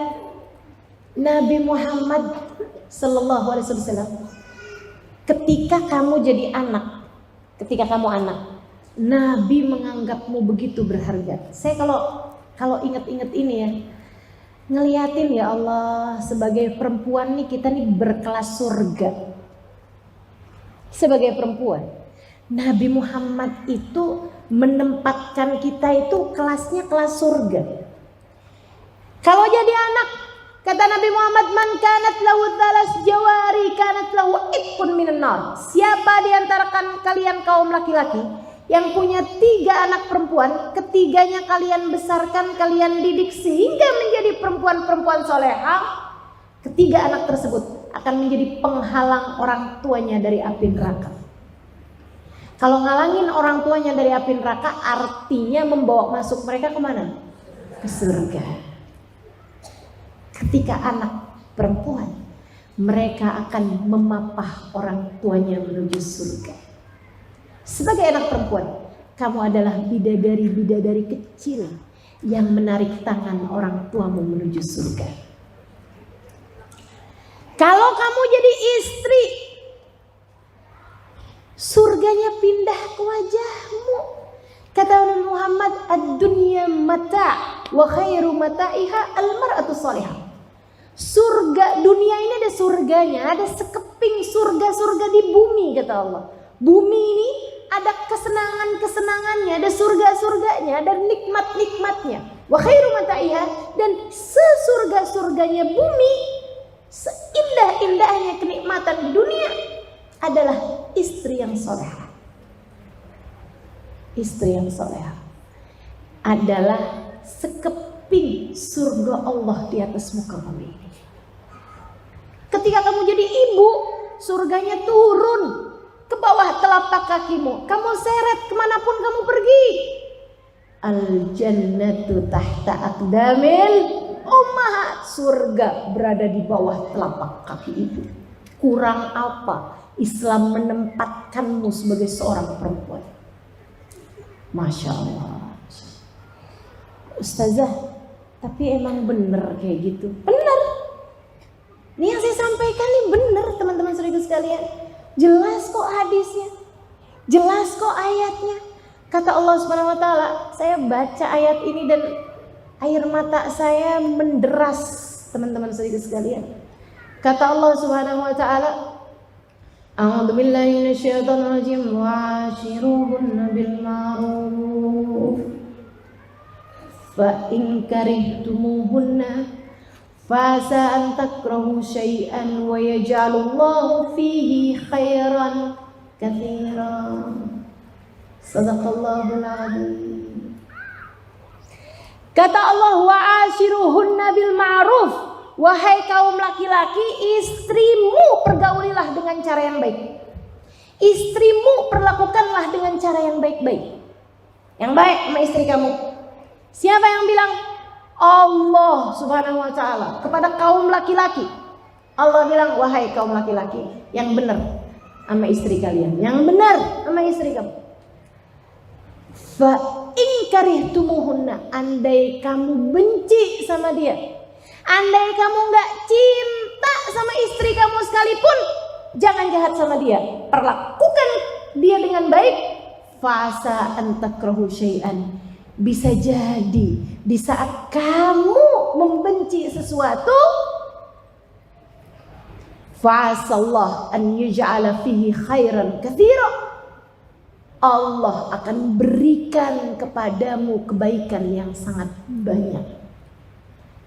Nabi Muhammad sallallahu alaihi wasallam, ketika kamu jadi anak, ketika kamu anak, Nabi menganggapmu begitu berharga. Saya kalau ingat-ingat ini ya, ngeliatin ya Allah, sebagai perempuan nih kita nih berkelas surga. Sebagai perempuan, Nabi Muhammad itu menempatkan kita itu kelasnya kelas surga. Kalau jadi anak, kata Nabi Muhammad, man kanat lahu thalas jawari kanat lahu itqun minan nar. Siapa di antara kalian kaum laki-laki yang punya 3 anak perempuan, ketiganya kalian besarkan, kalian didik sehingga menjadi perempuan-perempuan solehah, ketiga anak tersebut akan menjadi penghalang orang tuanya dari api neraka. Kalau ngalangin orang tuanya dari api neraka, artinya membawa masuk mereka kemana? Ke surga. Ketika anak perempuan, mereka akan memapah orang tuanya menuju surga. Sebagai anak perempuan, kamu adalah bidadari-bidadari kecil yang menarik tangan orang tuamu menuju surga. Kalau kamu jadi istri, surganya pindah ke wajahmu. Kata Nabi Muhammad, ad-dunya mata' wa khairu mata'iha al-mar'atu salihah. Surga dunia ini ada surganya, ada sekeping surga-surga di bumi, kata Allah. Bumi ini ada kesenangan-kesenangannya, ada surga-surganya, ada nikmat-nikmatnya. Wa khairu mata'iha, dan sesurga-surganya bumi, seindah-indahnya kenikmatan di dunia adalah istri yang solehah. Istri yang solehah adalah sekeping surga Allah di atas muka bumi ini. Ketika kamu jadi ibu, surganya turun ke bawah telapak kakimu. Kamu seret kemanapun kamu pergi. Al-jannatu tahta aqdamil ummahat. Surga berada di bawah telapak kaki ibu. Kurang apa Islam menempatkanmu sebagai seorang perempuan? Masya Allah. Ustazah, tapi emang bener kayak gitu? Bener. Ini yang saya sampaikan nih bener, teman-teman saudara sekalian. Jelas kok hadisnya, jelas kok ayatnya. Kata Allah Subhanahu wa taala, saya baca ayat ini dan air mata saya menderas, teman-teman saudara sekalian. Kata Allah Subhanahu wa taala, a'udzu billahi minasyaitonir rajim, wa'ashiruhunna bil ma'ruf fa in karihtumuhunna fasa an takrahu syai'an wa yaj'alullahu fihi khairan katsiran. Sadaqallahul azim. Kata Allah, wa'ashiruhunna bil ma'ruf. Wahai kaum laki-laki, istrimu pergaulilah dengan cara yang baik. Istrimu perlakukanlah dengan cara yang baik-baik. Yang baik sama istri kamu. Siapa yang bilang? Allah Subhanahu wa taala kepada kaum laki-laki. Allah bilang, wahai kaum laki-laki, yang benar sama istri kalian, yang benar sama istri kamu. Fa in karihtumuhunna, andai kamu benci sama dia, andai kamu gak cinta sama istri kamu sekalipun, jangan jahat sama dia, perlakukan dia dengan baik. Fasa an takrahu syai'an, bisa jadi di saat kamu membenci sesuatu, fa'asallah an yuj'ala fihi khairan katsira, Allah akan berikan kepadamu kebaikan yang sangat banyak.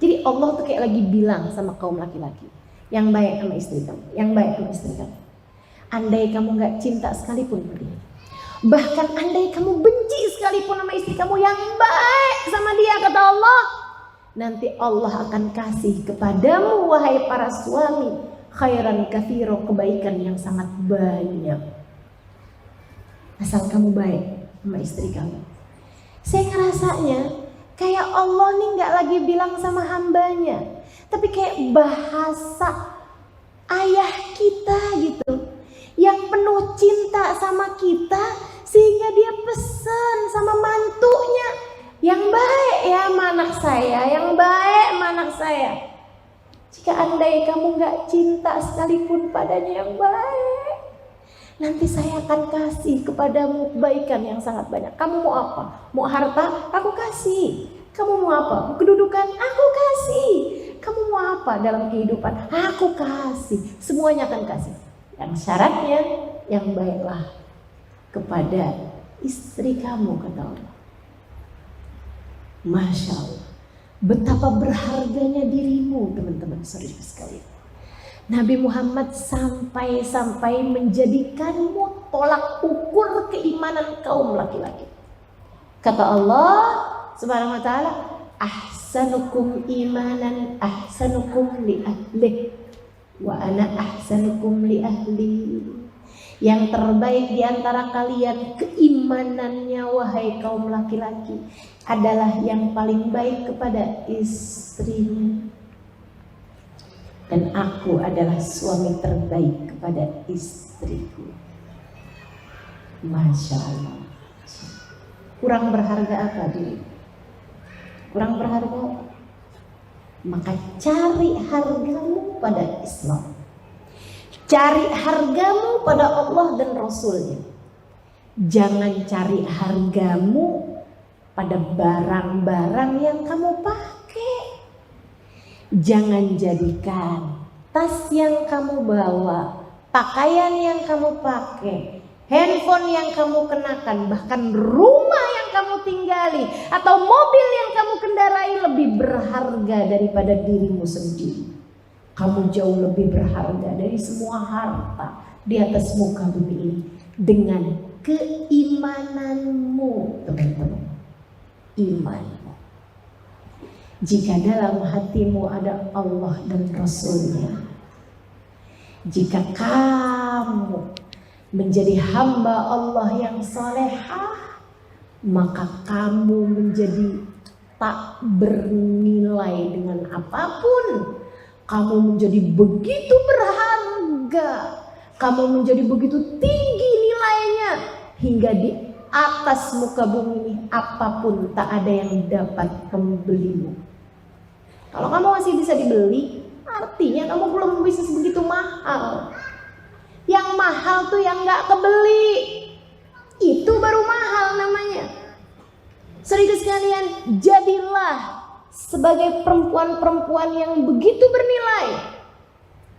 Jadi Allah tuh kayak lagi bilang sama kaum laki-laki, yang baik sama istri kamu, yang baik sama istri kamu. Andai kamu gak cinta sekalipun sama dia, bahkan andai kamu benci sekalipun sama istri kamu, yang baik sama dia, kata Allah, nanti Allah akan kasih kepadamu, wahai para suami, khairan katsira, kebaikan yang sangat banyak. Asal kamu baik sama istri kamu. Saya ngerasanya kayak Allah nih gak lagi bilang sama hambanya, tapi kayak bahasa ayah kita gitu, yang penuh cinta sama kita, sehingga dia pesan sama mantunya, yang baik ya sama anak saya, yang baik sama anak saya. Jika andai kamu gak cinta sekalipun padanya yang baik, nanti saya akan kasih kepadamu kebaikan yang sangat banyak. Kamu mau apa? Mau harta? Aku kasih. Kamu mau apa? Mau kedudukan? Aku kasih. Kamu mau apa dalam kehidupan? Aku kasih. Semuanya akan kasih. Yang syaratnya yang baiklah kepada istri kamu, kata Allah. Masya Allah. Betapa berharganya dirimu, teman-teman saudara sekalian. Nabi Muhammad sampai menjadikanmu tolak ukur keimanan kaum laki-laki. Kata Allah Subhanahu wa taala, ahsanukum imanan ahsanukum li ahli wa ana ahsanukum li ahli. Yang terbaik di antara kalian keimanannya wahai kaum laki-laki adalah yang paling baik kepada istrinya. Dan aku adalah suami terbaik kepada istriku. Masya Allah. Kurang berharga apa diri? Kurang berharga apa? Maka cari hargamu pada Islam. Cari hargamu pada Allah dan Rasulnya. Jangan cari hargamu pada barang-barang yang kamu pakai. Jangan jadikan tas yang kamu bawa, pakaian yang kamu pakai, handphone yang kamu kenakan, bahkan rumah yang kamu tinggali atau mobil yang kamu kendarai lebih berharga daripada dirimu sendiri. Kamu jauh lebih berharga dari semua harta di atas muka bumi ini dengan keimananmu, teman-teman. Imanmu. Jika dalam hatimu ada Allah dan Rasulnya, jika kamu menjadi hamba Allah yang salehah, maka kamu menjadi tak bernilai dengan apapun. Kamu menjadi begitu berharga, kamu menjadi begitu tinggi nilainya, hingga di atas muka bumi ini apapun tak ada yang dapat membelimu. Kalau kamu masih bisa dibeli, artinya kamu belum bisa sebegitu mahal. Yang mahal tuh yang gak kebeli, itu baru mahal namanya. Saudara sekalian, jadilah sebagai perempuan-perempuan yang begitu bernilai,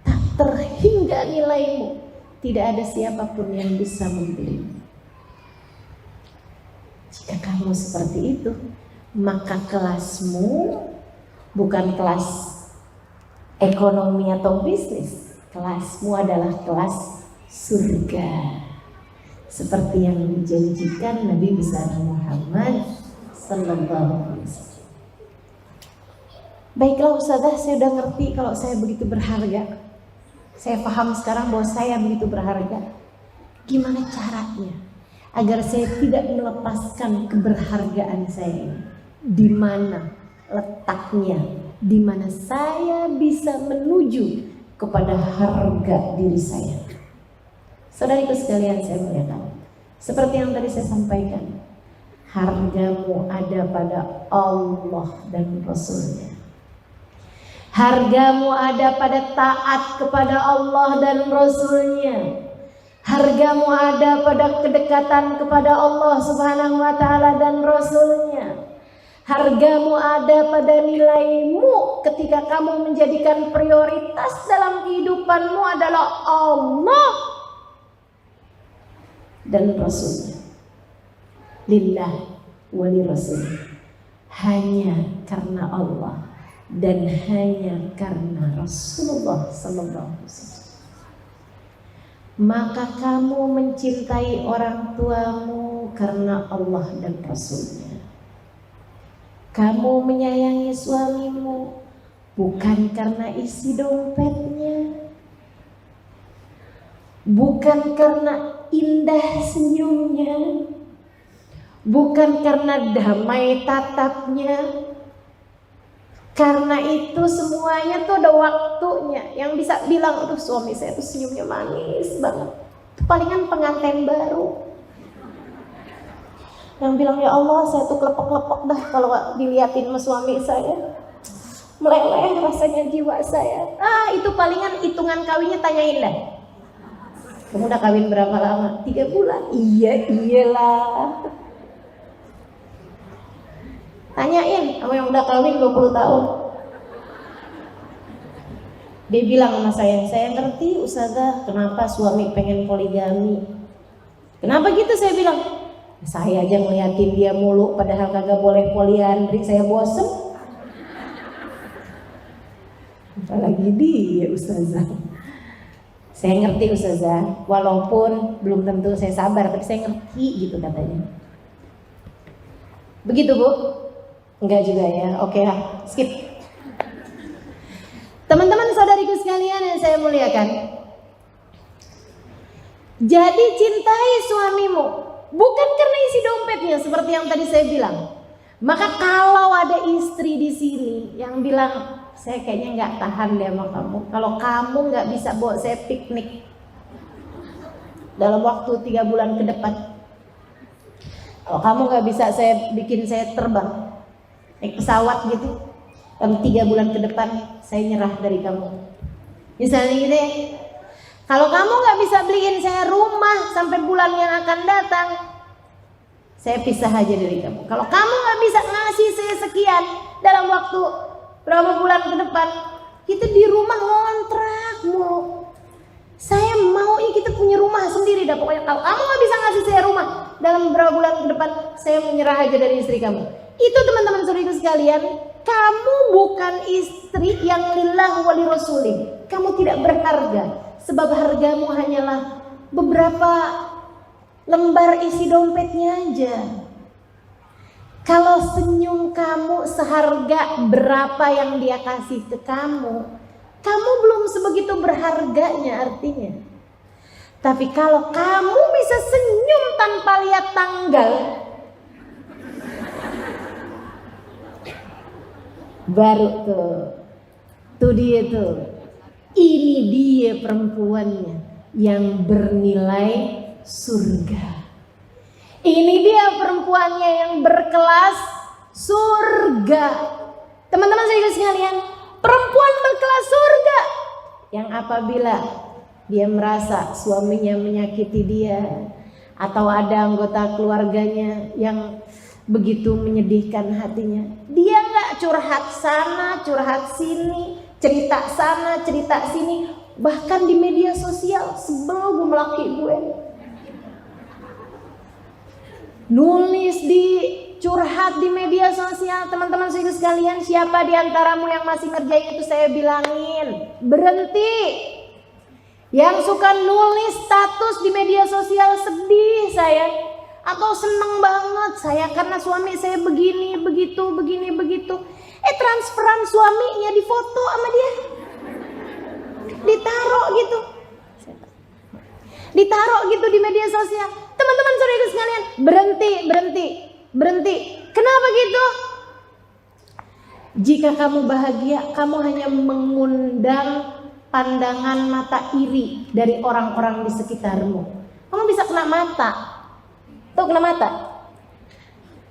tak terhingga nilaimu. Tidak ada siapapun yang bisa membelimu. Jika kamu seperti itu, maka kelasmu bukan kelas ekonomi atau bisnis. Kelasmu adalah kelas surga. Seperti yang dijanjikan Nabi besar Muhammad sallallahu alaihi wasallam. Baiklah Ustazah, saya udah ngerti kalau saya begitu berharga. Saya paham sekarang bahwa saya begitu berharga. Gimana caranya agar saya tidak melepaskan keberhargaan saya ini? Di mana letaknya? Di mana saya bisa menuju kepada harga diri saya? Saudariku sekalian, saya melihat seperti yang tadi saya sampaikan, hargamu ada pada Allah dan Rasulnya. Hargamu ada pada taat kepada Allah dan Rasulnya. Hargamu ada pada kedekatan kepada Allah Subhanahu wa ta'ala dan Rasulnya. Hargamu ada pada nilaimu ketika kamu menjadikan prioritas dalam kehidupanmu adalah Allah dan Rasulnya. Lillah wa li Rasul. Hanya karena Allah dan hanya karena Rasulullah sallallahu alaihi wasallam. Maka kamu mencintai orang tuamu karena Allah dan Rasulnya. Kamu menyayangi suamimu bukan karena isi dompetnya, bukan karena indah senyumnya, bukan karena damai tatapnya. Karena itu semuanya tuh ada waktunya. Yang bisa bilang, aduh suami saya tuh senyumnya manis banget, itu palingan pengantin baru. Yang bilang, ya Allah saya tuh kelepek-kelepek dah kalau diliatin sama suami saya, meleleh rasanya jiwa saya. Itu palingan hitungan kawinnya tanyain dah, kamu udah kawin berapa lama? 3 bulan. Iyalah. Tanyain sama yang udah kawin 20 tahun. Dia bilang sama saya ngerti Ustazah kenapa suami pengen poligami. Kenapa gitu? Saya bilang, saya aja ngeliatin dia mulu padahal kagak boleh poliandri, saya bosen. apalagi dia ustazah. Saya ngerti ustazah, walaupun belum tentu saya sabar, tapi saya ngerti gitu katanya. Begitu Bu? Enggak juga ya, oke lah, skip. Teman-teman saudariku sekalian yang saya muliakan, jadi cintai suamimu bukan karena isi dompetnya seperti yang tadi saya bilang. Maka kalau ada istri di sini yang bilang, saya kayaknya nggak tahan deh sama kamu, kalau kamu nggak bisa bawa saya piknik dalam waktu 3 bulan ke depan, kalau kamu nggak bisa bikin saya terbang naik pesawat gitu dalam 3 bulan ke depan, saya nyerah dari kamu. Misalnya gitu ya. Kalau kamu nggak bisa beliin saya rumah sampai bulan yang akan datang, saya pisah aja dari kamu. Kalau kamu nggak bisa ngasih saya sekian dalam waktu berapa bulan ke depan, kita di rumah ngontrak mulu. Saya mau kita punya rumah sendiri dah pokoknya. Kalau kamu nggak bisa ngasih saya rumah dalam beberapa bulan ke depan, saya menyerah aja dari istri kamu. Itu teman-teman saudariku sekalian, kamu bukan istri yang lillah wali rasulih. Kamu tidak berharga. Sebab hargamu hanyalah beberapa lembar isi dompetnya aja. Kalau senyum kamu seharga berapa yang dia kasih ke kamu, kamu belum sebegitu berharganya artinya. Tapi kalau kamu bisa senyum tanpa lihat tanggal, baru tuh dia tuh. Ini dia perempuannya yang bernilai surga. Ini dia perempuannya yang berkelas surga. Teman-teman saya sekalian, perempuan berkelas surga yang apabila dia merasa suaminya menyakiti dia atau ada anggota keluarganya yang begitu menyedihkan hatinya, dia nggak curhat sana, curhat sini, cerita sana, cerita sini, bahkan di media sosial. Sebel gue laki gue nulis di curhat di media sosial. Teman-teman sekalian, siapa di antaramu yang masih ngerjain itu, saya bilangin berhenti. Yang suka nulis status di media sosial sedih saya atau seneng banget saya karena suami saya begini begitu, transferan suaminya difoto sama dia, ditaruh gitu di media sosial. Teman-teman saudara sekalian, berhenti. Kenapa gitu? Jika kamu bahagia, kamu hanya mengundang pandangan mata iri dari orang-orang di sekitarmu. Kamu bisa kena mata. Tuh, kena mata.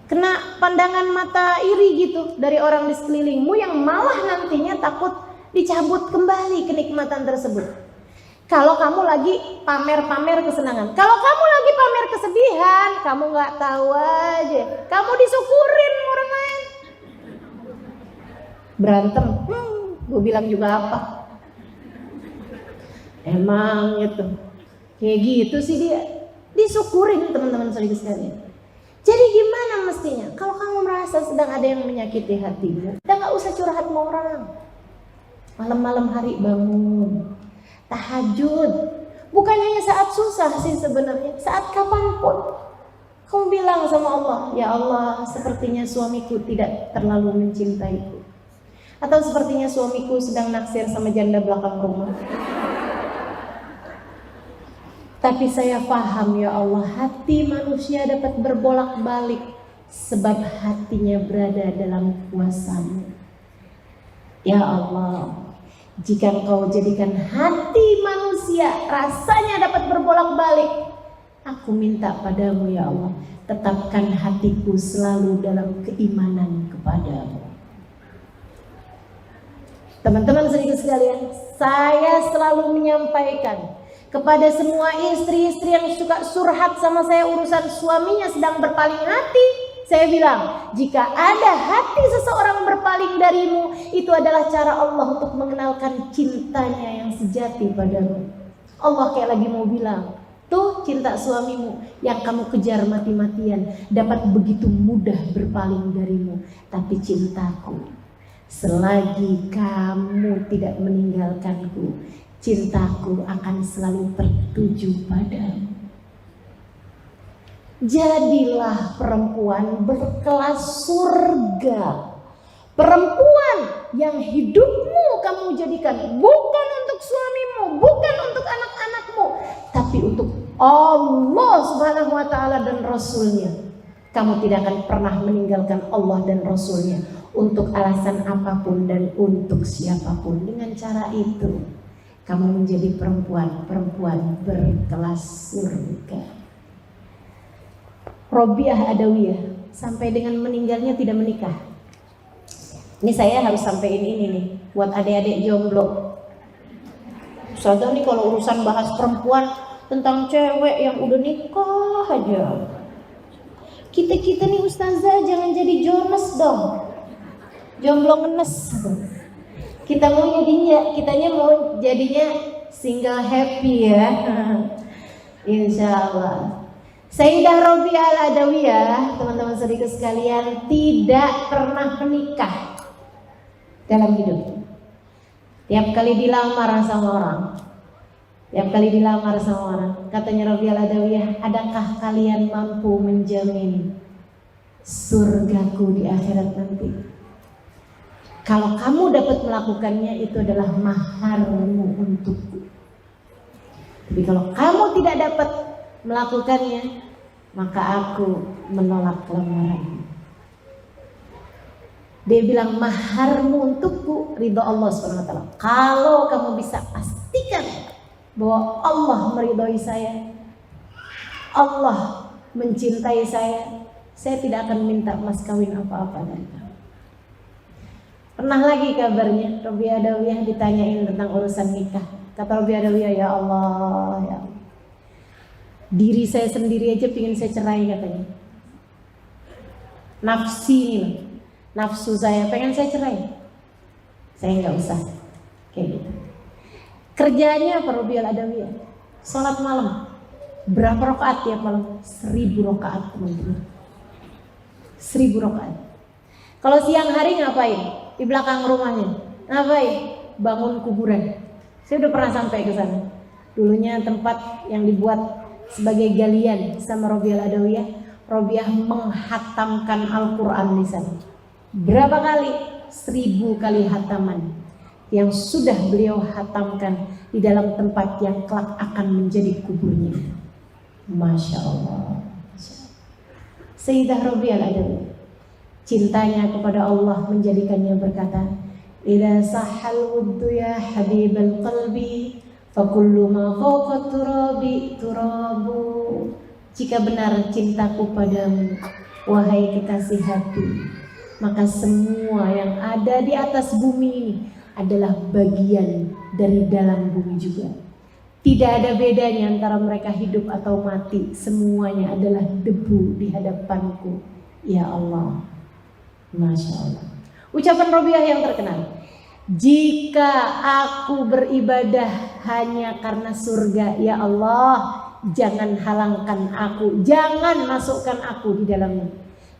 Kena pandangan mata iri gitu dari orang di sekelilingmu yang malah nantinya takut dicabut kembali kenikmatan tersebut. Kalau kamu lagi pamer-pamer kesenangan, kalau kamu lagi pamer kesedihan, kamu nggak tahu aja, kamu disyukurin orang lain. Berantem, gue bilang juga apa? Emang itu, kayak gitu sih dia, disyukurin teman-teman saudara sekalian. Jadi gimana mestinya? Kalau kamu merasa sedang ada yang menyakiti hatimu, udah nggak usah curhat sama orang. Malam-malam hari bangun, tahajud. Bukan hanya saat susah sih sebenarnya, saat kapanpun. Kamu bilang sama Allah, ya Allah, sepertinya suamiku tidak terlalu mencintaiku. Atau sepertinya suamiku sedang naksir sama janda belakang rumah. Tapi saya paham ya Allah, hati manusia dapat berbolak-balik sebab hatinya berada dalam kuasa-Mu. Ya Allah, jika Engkau jadikan hati manusia rasanya dapat berbolak-balik, aku minta padamu ya Allah, tetapkan hatiku selalu dalam keimanan kepadamu. Teman-teman saudara sekalian, saya selalu menyampaikan kepada semua istri-istri yang suka surhat sama saya urusan suaminya sedang berpaling hati, saya bilang, jika ada hati seseorang berpaling darimu, itu adalah cara Allah untuk mengenalkan cintanya yang sejati padamu. Allah kayak lagi mau bilang, tuh cinta suamimu yang kamu kejar mati-matian dapat begitu mudah berpaling darimu, tapi cintaku selagi kamu tidak meninggalkanku, cintaku akan selalu tertuju padamu. Jadilah perempuan berkelas surga, perempuan yang hidupmu kamu jadikan bukan untuk suamimu, bukan untuk anak-anakmu, tapi untuk Allah Subhanahu wa ta'ala dan Rasulnya. Kamu tidak akan pernah meninggalkan Allah dan Rasulnya untuk alasan apapun dan untuk siapapun. Dengan cara itu kamu menjadi perempuan berkelas surga. Robiah Adawiyah sampai dengan meninggalnya tidak menikah. Ini saya harus sampaikan ini nih buat adik-adik jomblo. Ustazah nih kalau urusan bahas perempuan tentang cewek yang udah nikah aja. Kita nih ustazah jangan jadi Jonas dong. Jomblo ngenes. Kitanya mau jadinya single happy ya. Insya Allah. Sayyidah Robiah Al-Adawiyah, teman-teman saudara sekalian, tidak pernah menikah dalam hidup. Tiap kali dilamar sama orang, katanya Robiah Al-Adawiyah, adakah kalian mampu menjamin surgaku di akhirat nanti? Kalau kamu dapat melakukannya, itu adalah maharmu untukku. Tapi kalau kamu tidak dapat melakukannya, maka aku menolak lamaranmu. Dia bilang maharmu untukku ridho Allah SWT. Kalau kamu bisa pastikan bahwa Allah meridhoi saya, Allah mencintai saya tidak akan minta mas kawin apa-apa dari kamu. Pernah lagi kabarnya Robiah Adawiyah ditanyain tentang urusan nikah. Kata Robiah Adawiyah, ya Allah, diri saya sendiri aja pingin saya cerai katanya. Nafsu saya pengen saya cerai. Saya nggak usah kayak gitu. Kerjanya apa Robiah Adawiyah? Sholat malam. Berapa rakaat tiap malam? 1000 rakaat teman-teman. 1000 rakaat. Kalau siang hari ngapain? Di belakang rumahnya. Ngapain? Bangun kuburan. Saya udah pernah sampai ke sana. Dulunya tempat yang dibuat sebagai galian sama Robiah Adawiyah. Robiah menghatamkan Al-Quran di sana. Berapa kali? 1000 kali hataman yang sudah beliau hatamkan di dalam tempat yang kelak akan menjadi kuburnya. Masya Allah. Sayyidah Robiah Adawiyah, cintanya kepada Allah menjadikannya berkata, "Idza sahal wuddu ya habibal qalbi, fakullu ma fawqa turabi turabu." Jika benar cintaku padamu, wahai kekasih hati, maka semua yang ada di atas bumi ini adalah bagian dari dalam bumi juga. Tidak ada bedanya antara mereka hidup atau mati. Semuanya adalah debu di hadapanku, ya Allah. Masya Allah. Ucapan Robiah yang terkenal, jika aku beribadah hanya karena surga, ya Allah, jangan halangkan aku, jangan masukkan aku di dalamnya.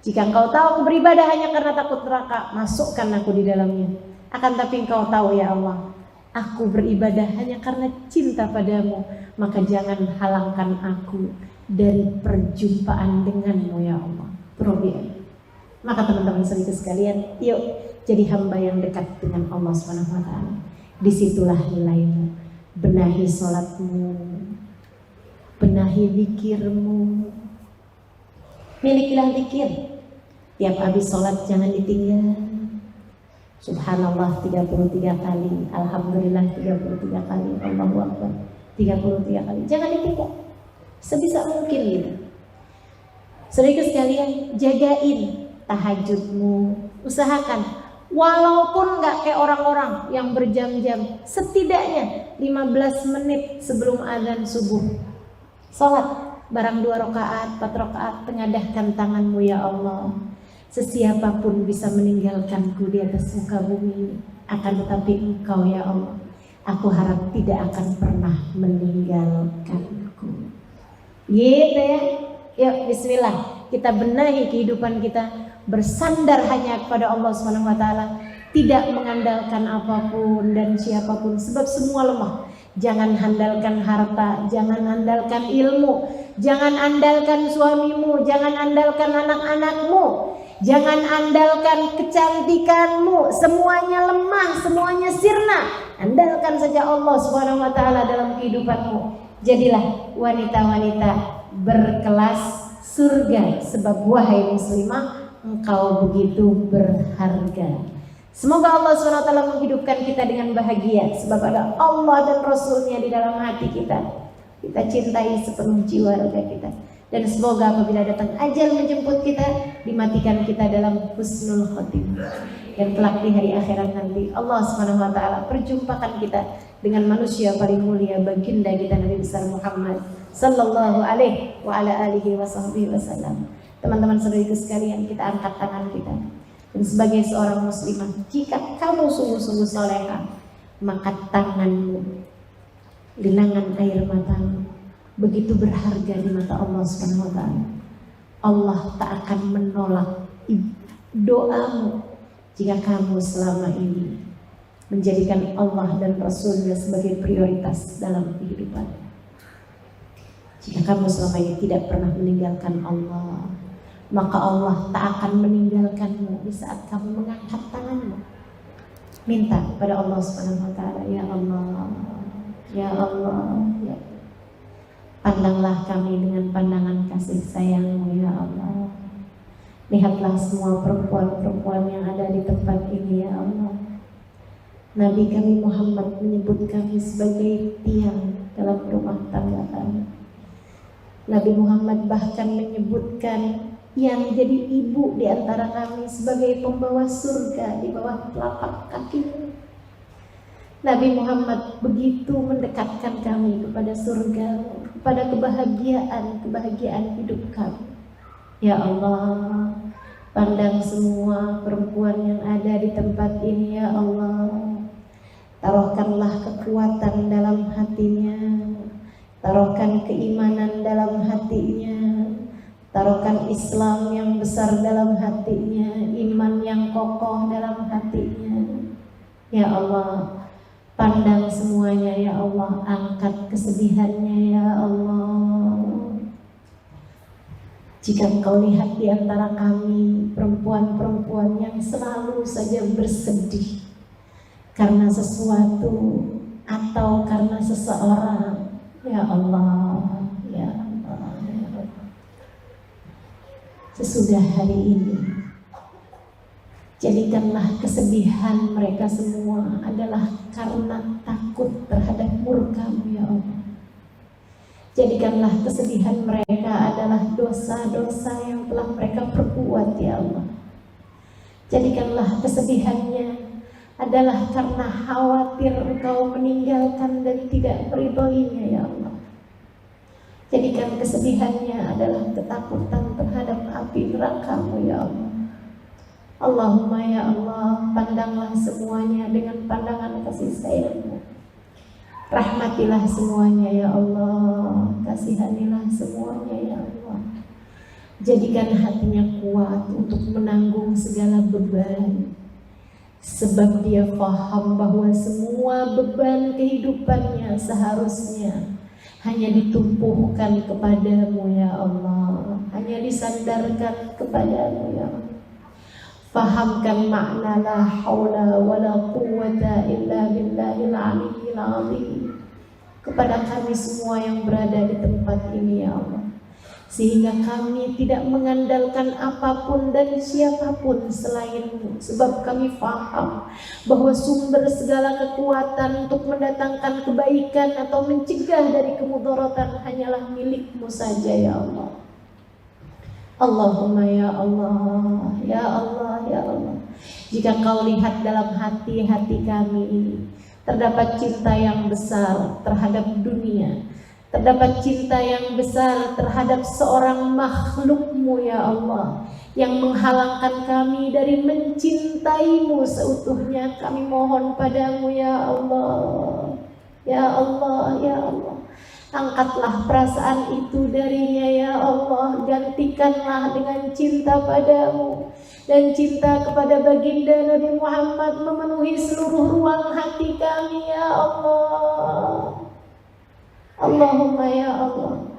Jika engkau tahu aku beribadah hanya karena takut neraka, masukkan aku di dalamnya. Akan tapi engkau tahu ya Allah, aku beribadah hanya karena cinta padamu, maka jangan halangkan aku dari perjumpaan denganmu ya Allah. Robiah. Maka teman-teman sekalian, yuk jadi hamba yang dekat dengan Allah SWT. Disitulah nilaimu. Benahi sholatmu, benahi zikirmu, milikilah zikir. Tiap habis sholat jangan ditinggal. Subhanallah 33 kali, Alhamdulillah 33 kali, Allahu Akbar 33 kali. Jangan ditinggal, sebisa mungkin gitu. Saudara sekalian, jagain tahajudmu, usahakan walaupun gak kayak orang-orang yang berjam-jam, setidaknya 15 menit sebelum azan subuh sholat barang 2 rakaat, 4 rakaat, tengadahkan tanganmu ya Allah. Sesiapapun bisa meninggalkanku di atas muka bumi ini, akan tetapi engkau ya Allah, aku harap tidak akan pernah meninggalkanku. Gitu ya. Yuk bismillah, kita benahi kehidupan kita, bersandar hanya kepada Allah SWT. tidak mengandalkan apapun dan siapapun, sebab semua lemah. Jangan andalkan harta, jangan andalkan ilmu, jangan andalkan suamimu, jangan andalkan anak-anakmu, jangan andalkan kecantikanmu. Semuanya lemah, semuanya sirna. Andalkan saja Allah Subhanahu wa taala dalam kehidupanmu. Jadilah wanita-wanita berkelas surga, sebab wahai muslimah, engkau begitu berharga. Semoga Allah SWT menghidupkan kita dengan bahagia, sebab ada Allah dan Rasulnya di dalam hati kita. Kita cintai sepenuh jiwa raga kita. Dan semoga apabila datang ajal menjemput kita, dimatikan kita dalam husnul khotimah. Dan kelak di hari akhirat nanti Allah SWT perjumpakan kita dengan manusia paling mulia, baginda kita Nabi besar Muhammad sallallahu alaihi wa ala alihi wasallam. Teman-teman saudariku sekalian, kita angkat tangan kita. Dan sebagai seorang muslimah, jika kamu sungguh-sungguh solehah, maka tanganmu, linangan air matamu, begitu berharga di mata Allah Subhanahu wa taala. Allah tak akan menolak doamu jika kamu selama ini menjadikan Allah dan Rasulnya sebagai prioritas dalam kehidupan. Jika kamu selama ini tidak pernah meninggalkan Allah, maka Allah tak akan meninggalkanmu di saat kamu mengangkat tanganmu. Minta kepada Allah Subhanahu wa taala, ya Allah, ya Allah, ya. Pandanglah kami dengan pandangan kasih sayang-Mu ya Allah. Lihatlah semua perempuan-perempuan yang ada di tempat ini ya Allah. Nabi kami Muhammad menyebut kami sebagai tiang dalam rumah tangga kami. Nabi Muhammad bahkan menyebutkan yang jadi ibu di antara kami sebagai pembawa surga di bawah telapak kaki. Nabi Muhammad begitu mendekatkan kami kepada surga, kepada kebahagiaan hidup kami. Ya Allah, pandang semua perempuan yang ada di tempat ini ya Allah. Taruhkanlah kekuatan dalam hatinya, taruhkan keimanan dalam hatinya, taruhkan Islam yang besar dalam hatinya, iman yang kokoh dalam hatinya. Ya Allah, pandang semuanya ya Allah, angkat kesedihannya ya Allah. Jika Engkau lihat di antara kami perempuan-perempuan yang selalu saja bersedih karena sesuatu atau karena seseorang, ya Allah, ya Allah, ya Allah. Sesudah hari ini, jadikanlah kesedihan mereka semua adalah karena takut terhadap murka-Mu ya Allah. Jadikanlah kesedihan mereka adalah dosa-dosa yang telah mereka perbuat ya Allah. Jadikanlah kesedihannya adalah karena khawatir Engkau meninggalkan dan tidak meridhoinya ya Allah. Jadikan kesedihannya adalah ketakutan terhadap api neraka-Mu ya Allah. Allahumma ya Allah, pandanglah semuanya dengan pandangan kasih sayang-Mu. Rahmatilah semuanya ya Allah, kasihanilah semuanya ya Allah. Jadikan hatinya kuat untuk menanggung segala beban, sebab dia paham bahwa semua beban kehidupannya seharusnya hanya ditumpukan kepadamu ya Allah, hanya disandarkan kepadamu ya Allah. Fahamkan makna la haula wa la quwwata illa billahil aliyyil azim kepada kami semua yang berada di tempat ini ya Allah, sehingga kami tidak mengandalkan apapun dan siapapun selain-Mu, sebab kami faham bahwa sumber segala kekuatan untuk mendatangkan kebaikan atau mencegah dari kemudaratan hanyalah milik-Mu saja ya Allah. Allahumma ya Allah, ya Allah, ya Allah. Jika Kau lihat dalam hati-hati kami ini terdapat cinta yang besar terhadap dunia, terdapat cinta yang besar terhadap seorang makhluk-Mu ya Allah, yang menghalangkan kami dari mencintai-Mu seutuhnya, kami mohon padamu ya Allah, ya Allah, ya Allah. Angkatlah perasaan itu darinya ya Allah. Gantikanlah dengan cinta padamu dan cinta kepada baginda Nabi Muhammad memenuhi seluruh ruang hati kami ya Allah. Allahumma ya Allah,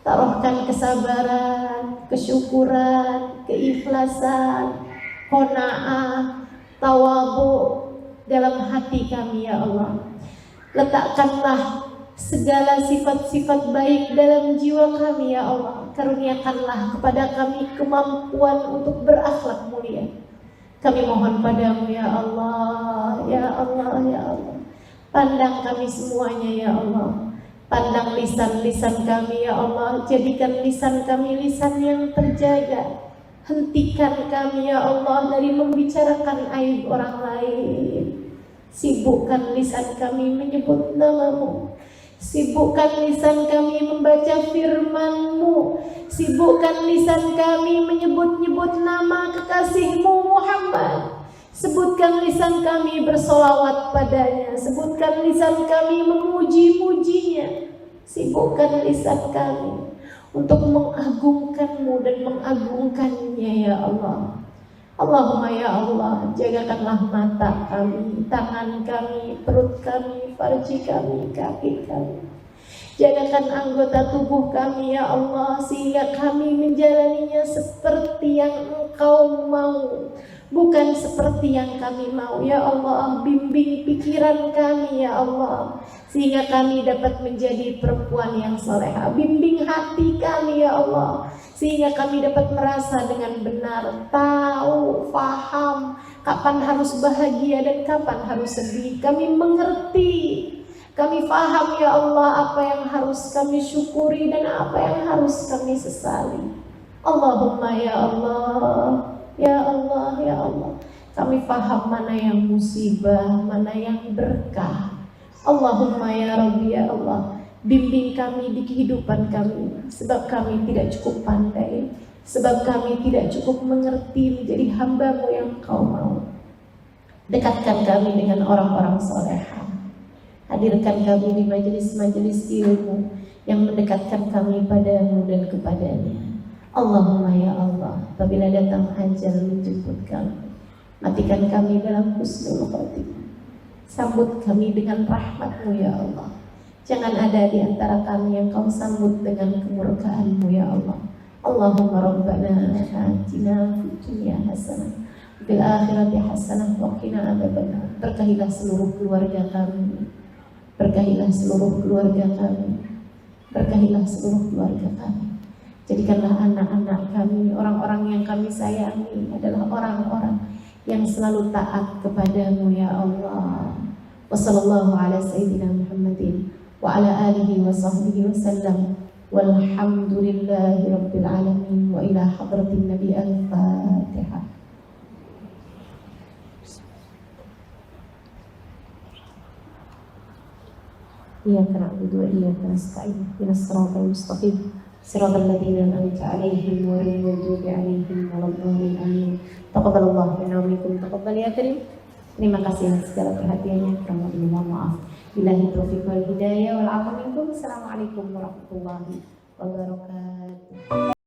taruhkan kesabaran, kesyukuran, keikhlasan, qanaah, tawadhu dalam hati kami ya Allah. Letakkanlah segala sifat-sifat baik dalam jiwa kami ya Allah. Karuniakanlah kepada kami kemampuan untuk berakhlak mulia. Kami mohon padamu ya Allah, ya Allah, ya Allah. Pandang kami semuanya ya Allah. Pandang lisan-lisan kami ya Allah. Jadikan lisan kami lisan yang terjaga. Hentikan kami ya Allah dari membicarakan aib orang lain. Sibukkan lisan kami menyebut namamu. Sibukkan lisan kami membaca firman-Mu. Sibukkan lisan kami menyebut-nyebut nama kekasih-Mu Muhammad. Sebutkan lisan kami bersolawat padanya. Sebutkan lisan kami memuji-mujinya. Sibukkan lisan kami untuk mengagungkan-Mu dan mengagungkannya ya Allah. Allahumma ya Allah, jagakanlah mata kami, tangan kami, perut kami, farji kami, kaki kami. Jagakan anggota tubuh kami ya Allah, sehingga kami menjalaninya seperti yang Engkau mau, bukan seperti yang kami mau ya Allah. Bimbing pikiran kami ya Allah, sehingga kami dapat menjadi perempuan yang salehah. Bimbing hati kami ya Allah, sehingga kami dapat merasa dengan benar, tahu, faham kapan harus bahagia dan kapan harus sedih. Kami mengerti, kami faham ya Allah apa yang harus kami syukuri dan apa yang harus kami sesali. Allahumma ya Allah, ya Allah, ya Allah. Kami faham mana yang musibah, mana yang berkah. Allahumma ya Rabbi ya Allah, bimbing kami di kehidupan kami, sebab kami tidak cukup pandai, sebab kami tidak cukup mengerti menjadi hamba-Mu yang Kau mau. Dekatkan kami dengan orang-orang salehah. Hadirkan kami di majelis-majelis ilmu yang mendekatkan kami padamu dan kepadanya. Allahumma ya Allah, apabila datang ajal menjemput kami, matikan kami dalam husnul khotimah. Sambut kami dengan rahmat-Mu ya Allah. Jangan ada di antara kami yang Kau sambut dengan kemurkaan-Mu ya Allah. Allahumma rabbana atina fid dunya hasanah fil akhirati hasanah wa qina adzabannar. Berkahilah seluruh keluarga kami. Berkahilah seluruh keluarga kami. Berkahilah seluruh keluarga kami. Jadikanlah anak-anak kami, orang-orang yang kami sayangi adalah orang-orang yang selalu taat kepadamu ya Allah. Wa sallallahu ala sayyidina Muhammadin wa ala alihi wa sahbihi wa sallam. Walhamdulillahi rabbil alamin. Wa ila hadratin nabi al-fatihah. Iyyaka na'budu wa iyyaka nasta'in. Ihdinas siratal mustaqim. Siratal ladzina an'amta 'alaihim ghairil maghdubi 'alaihim waladdallin. Amin. Taqabbalallahu minna wa minkum. Taqabbal ya karim. Terima kasih atas segala perhatiannya. Mohon maaf. Billahi taufiq wal hidayah wal 'afwu minkum. Assalamualaikum warahmatullahi wabarakatuh.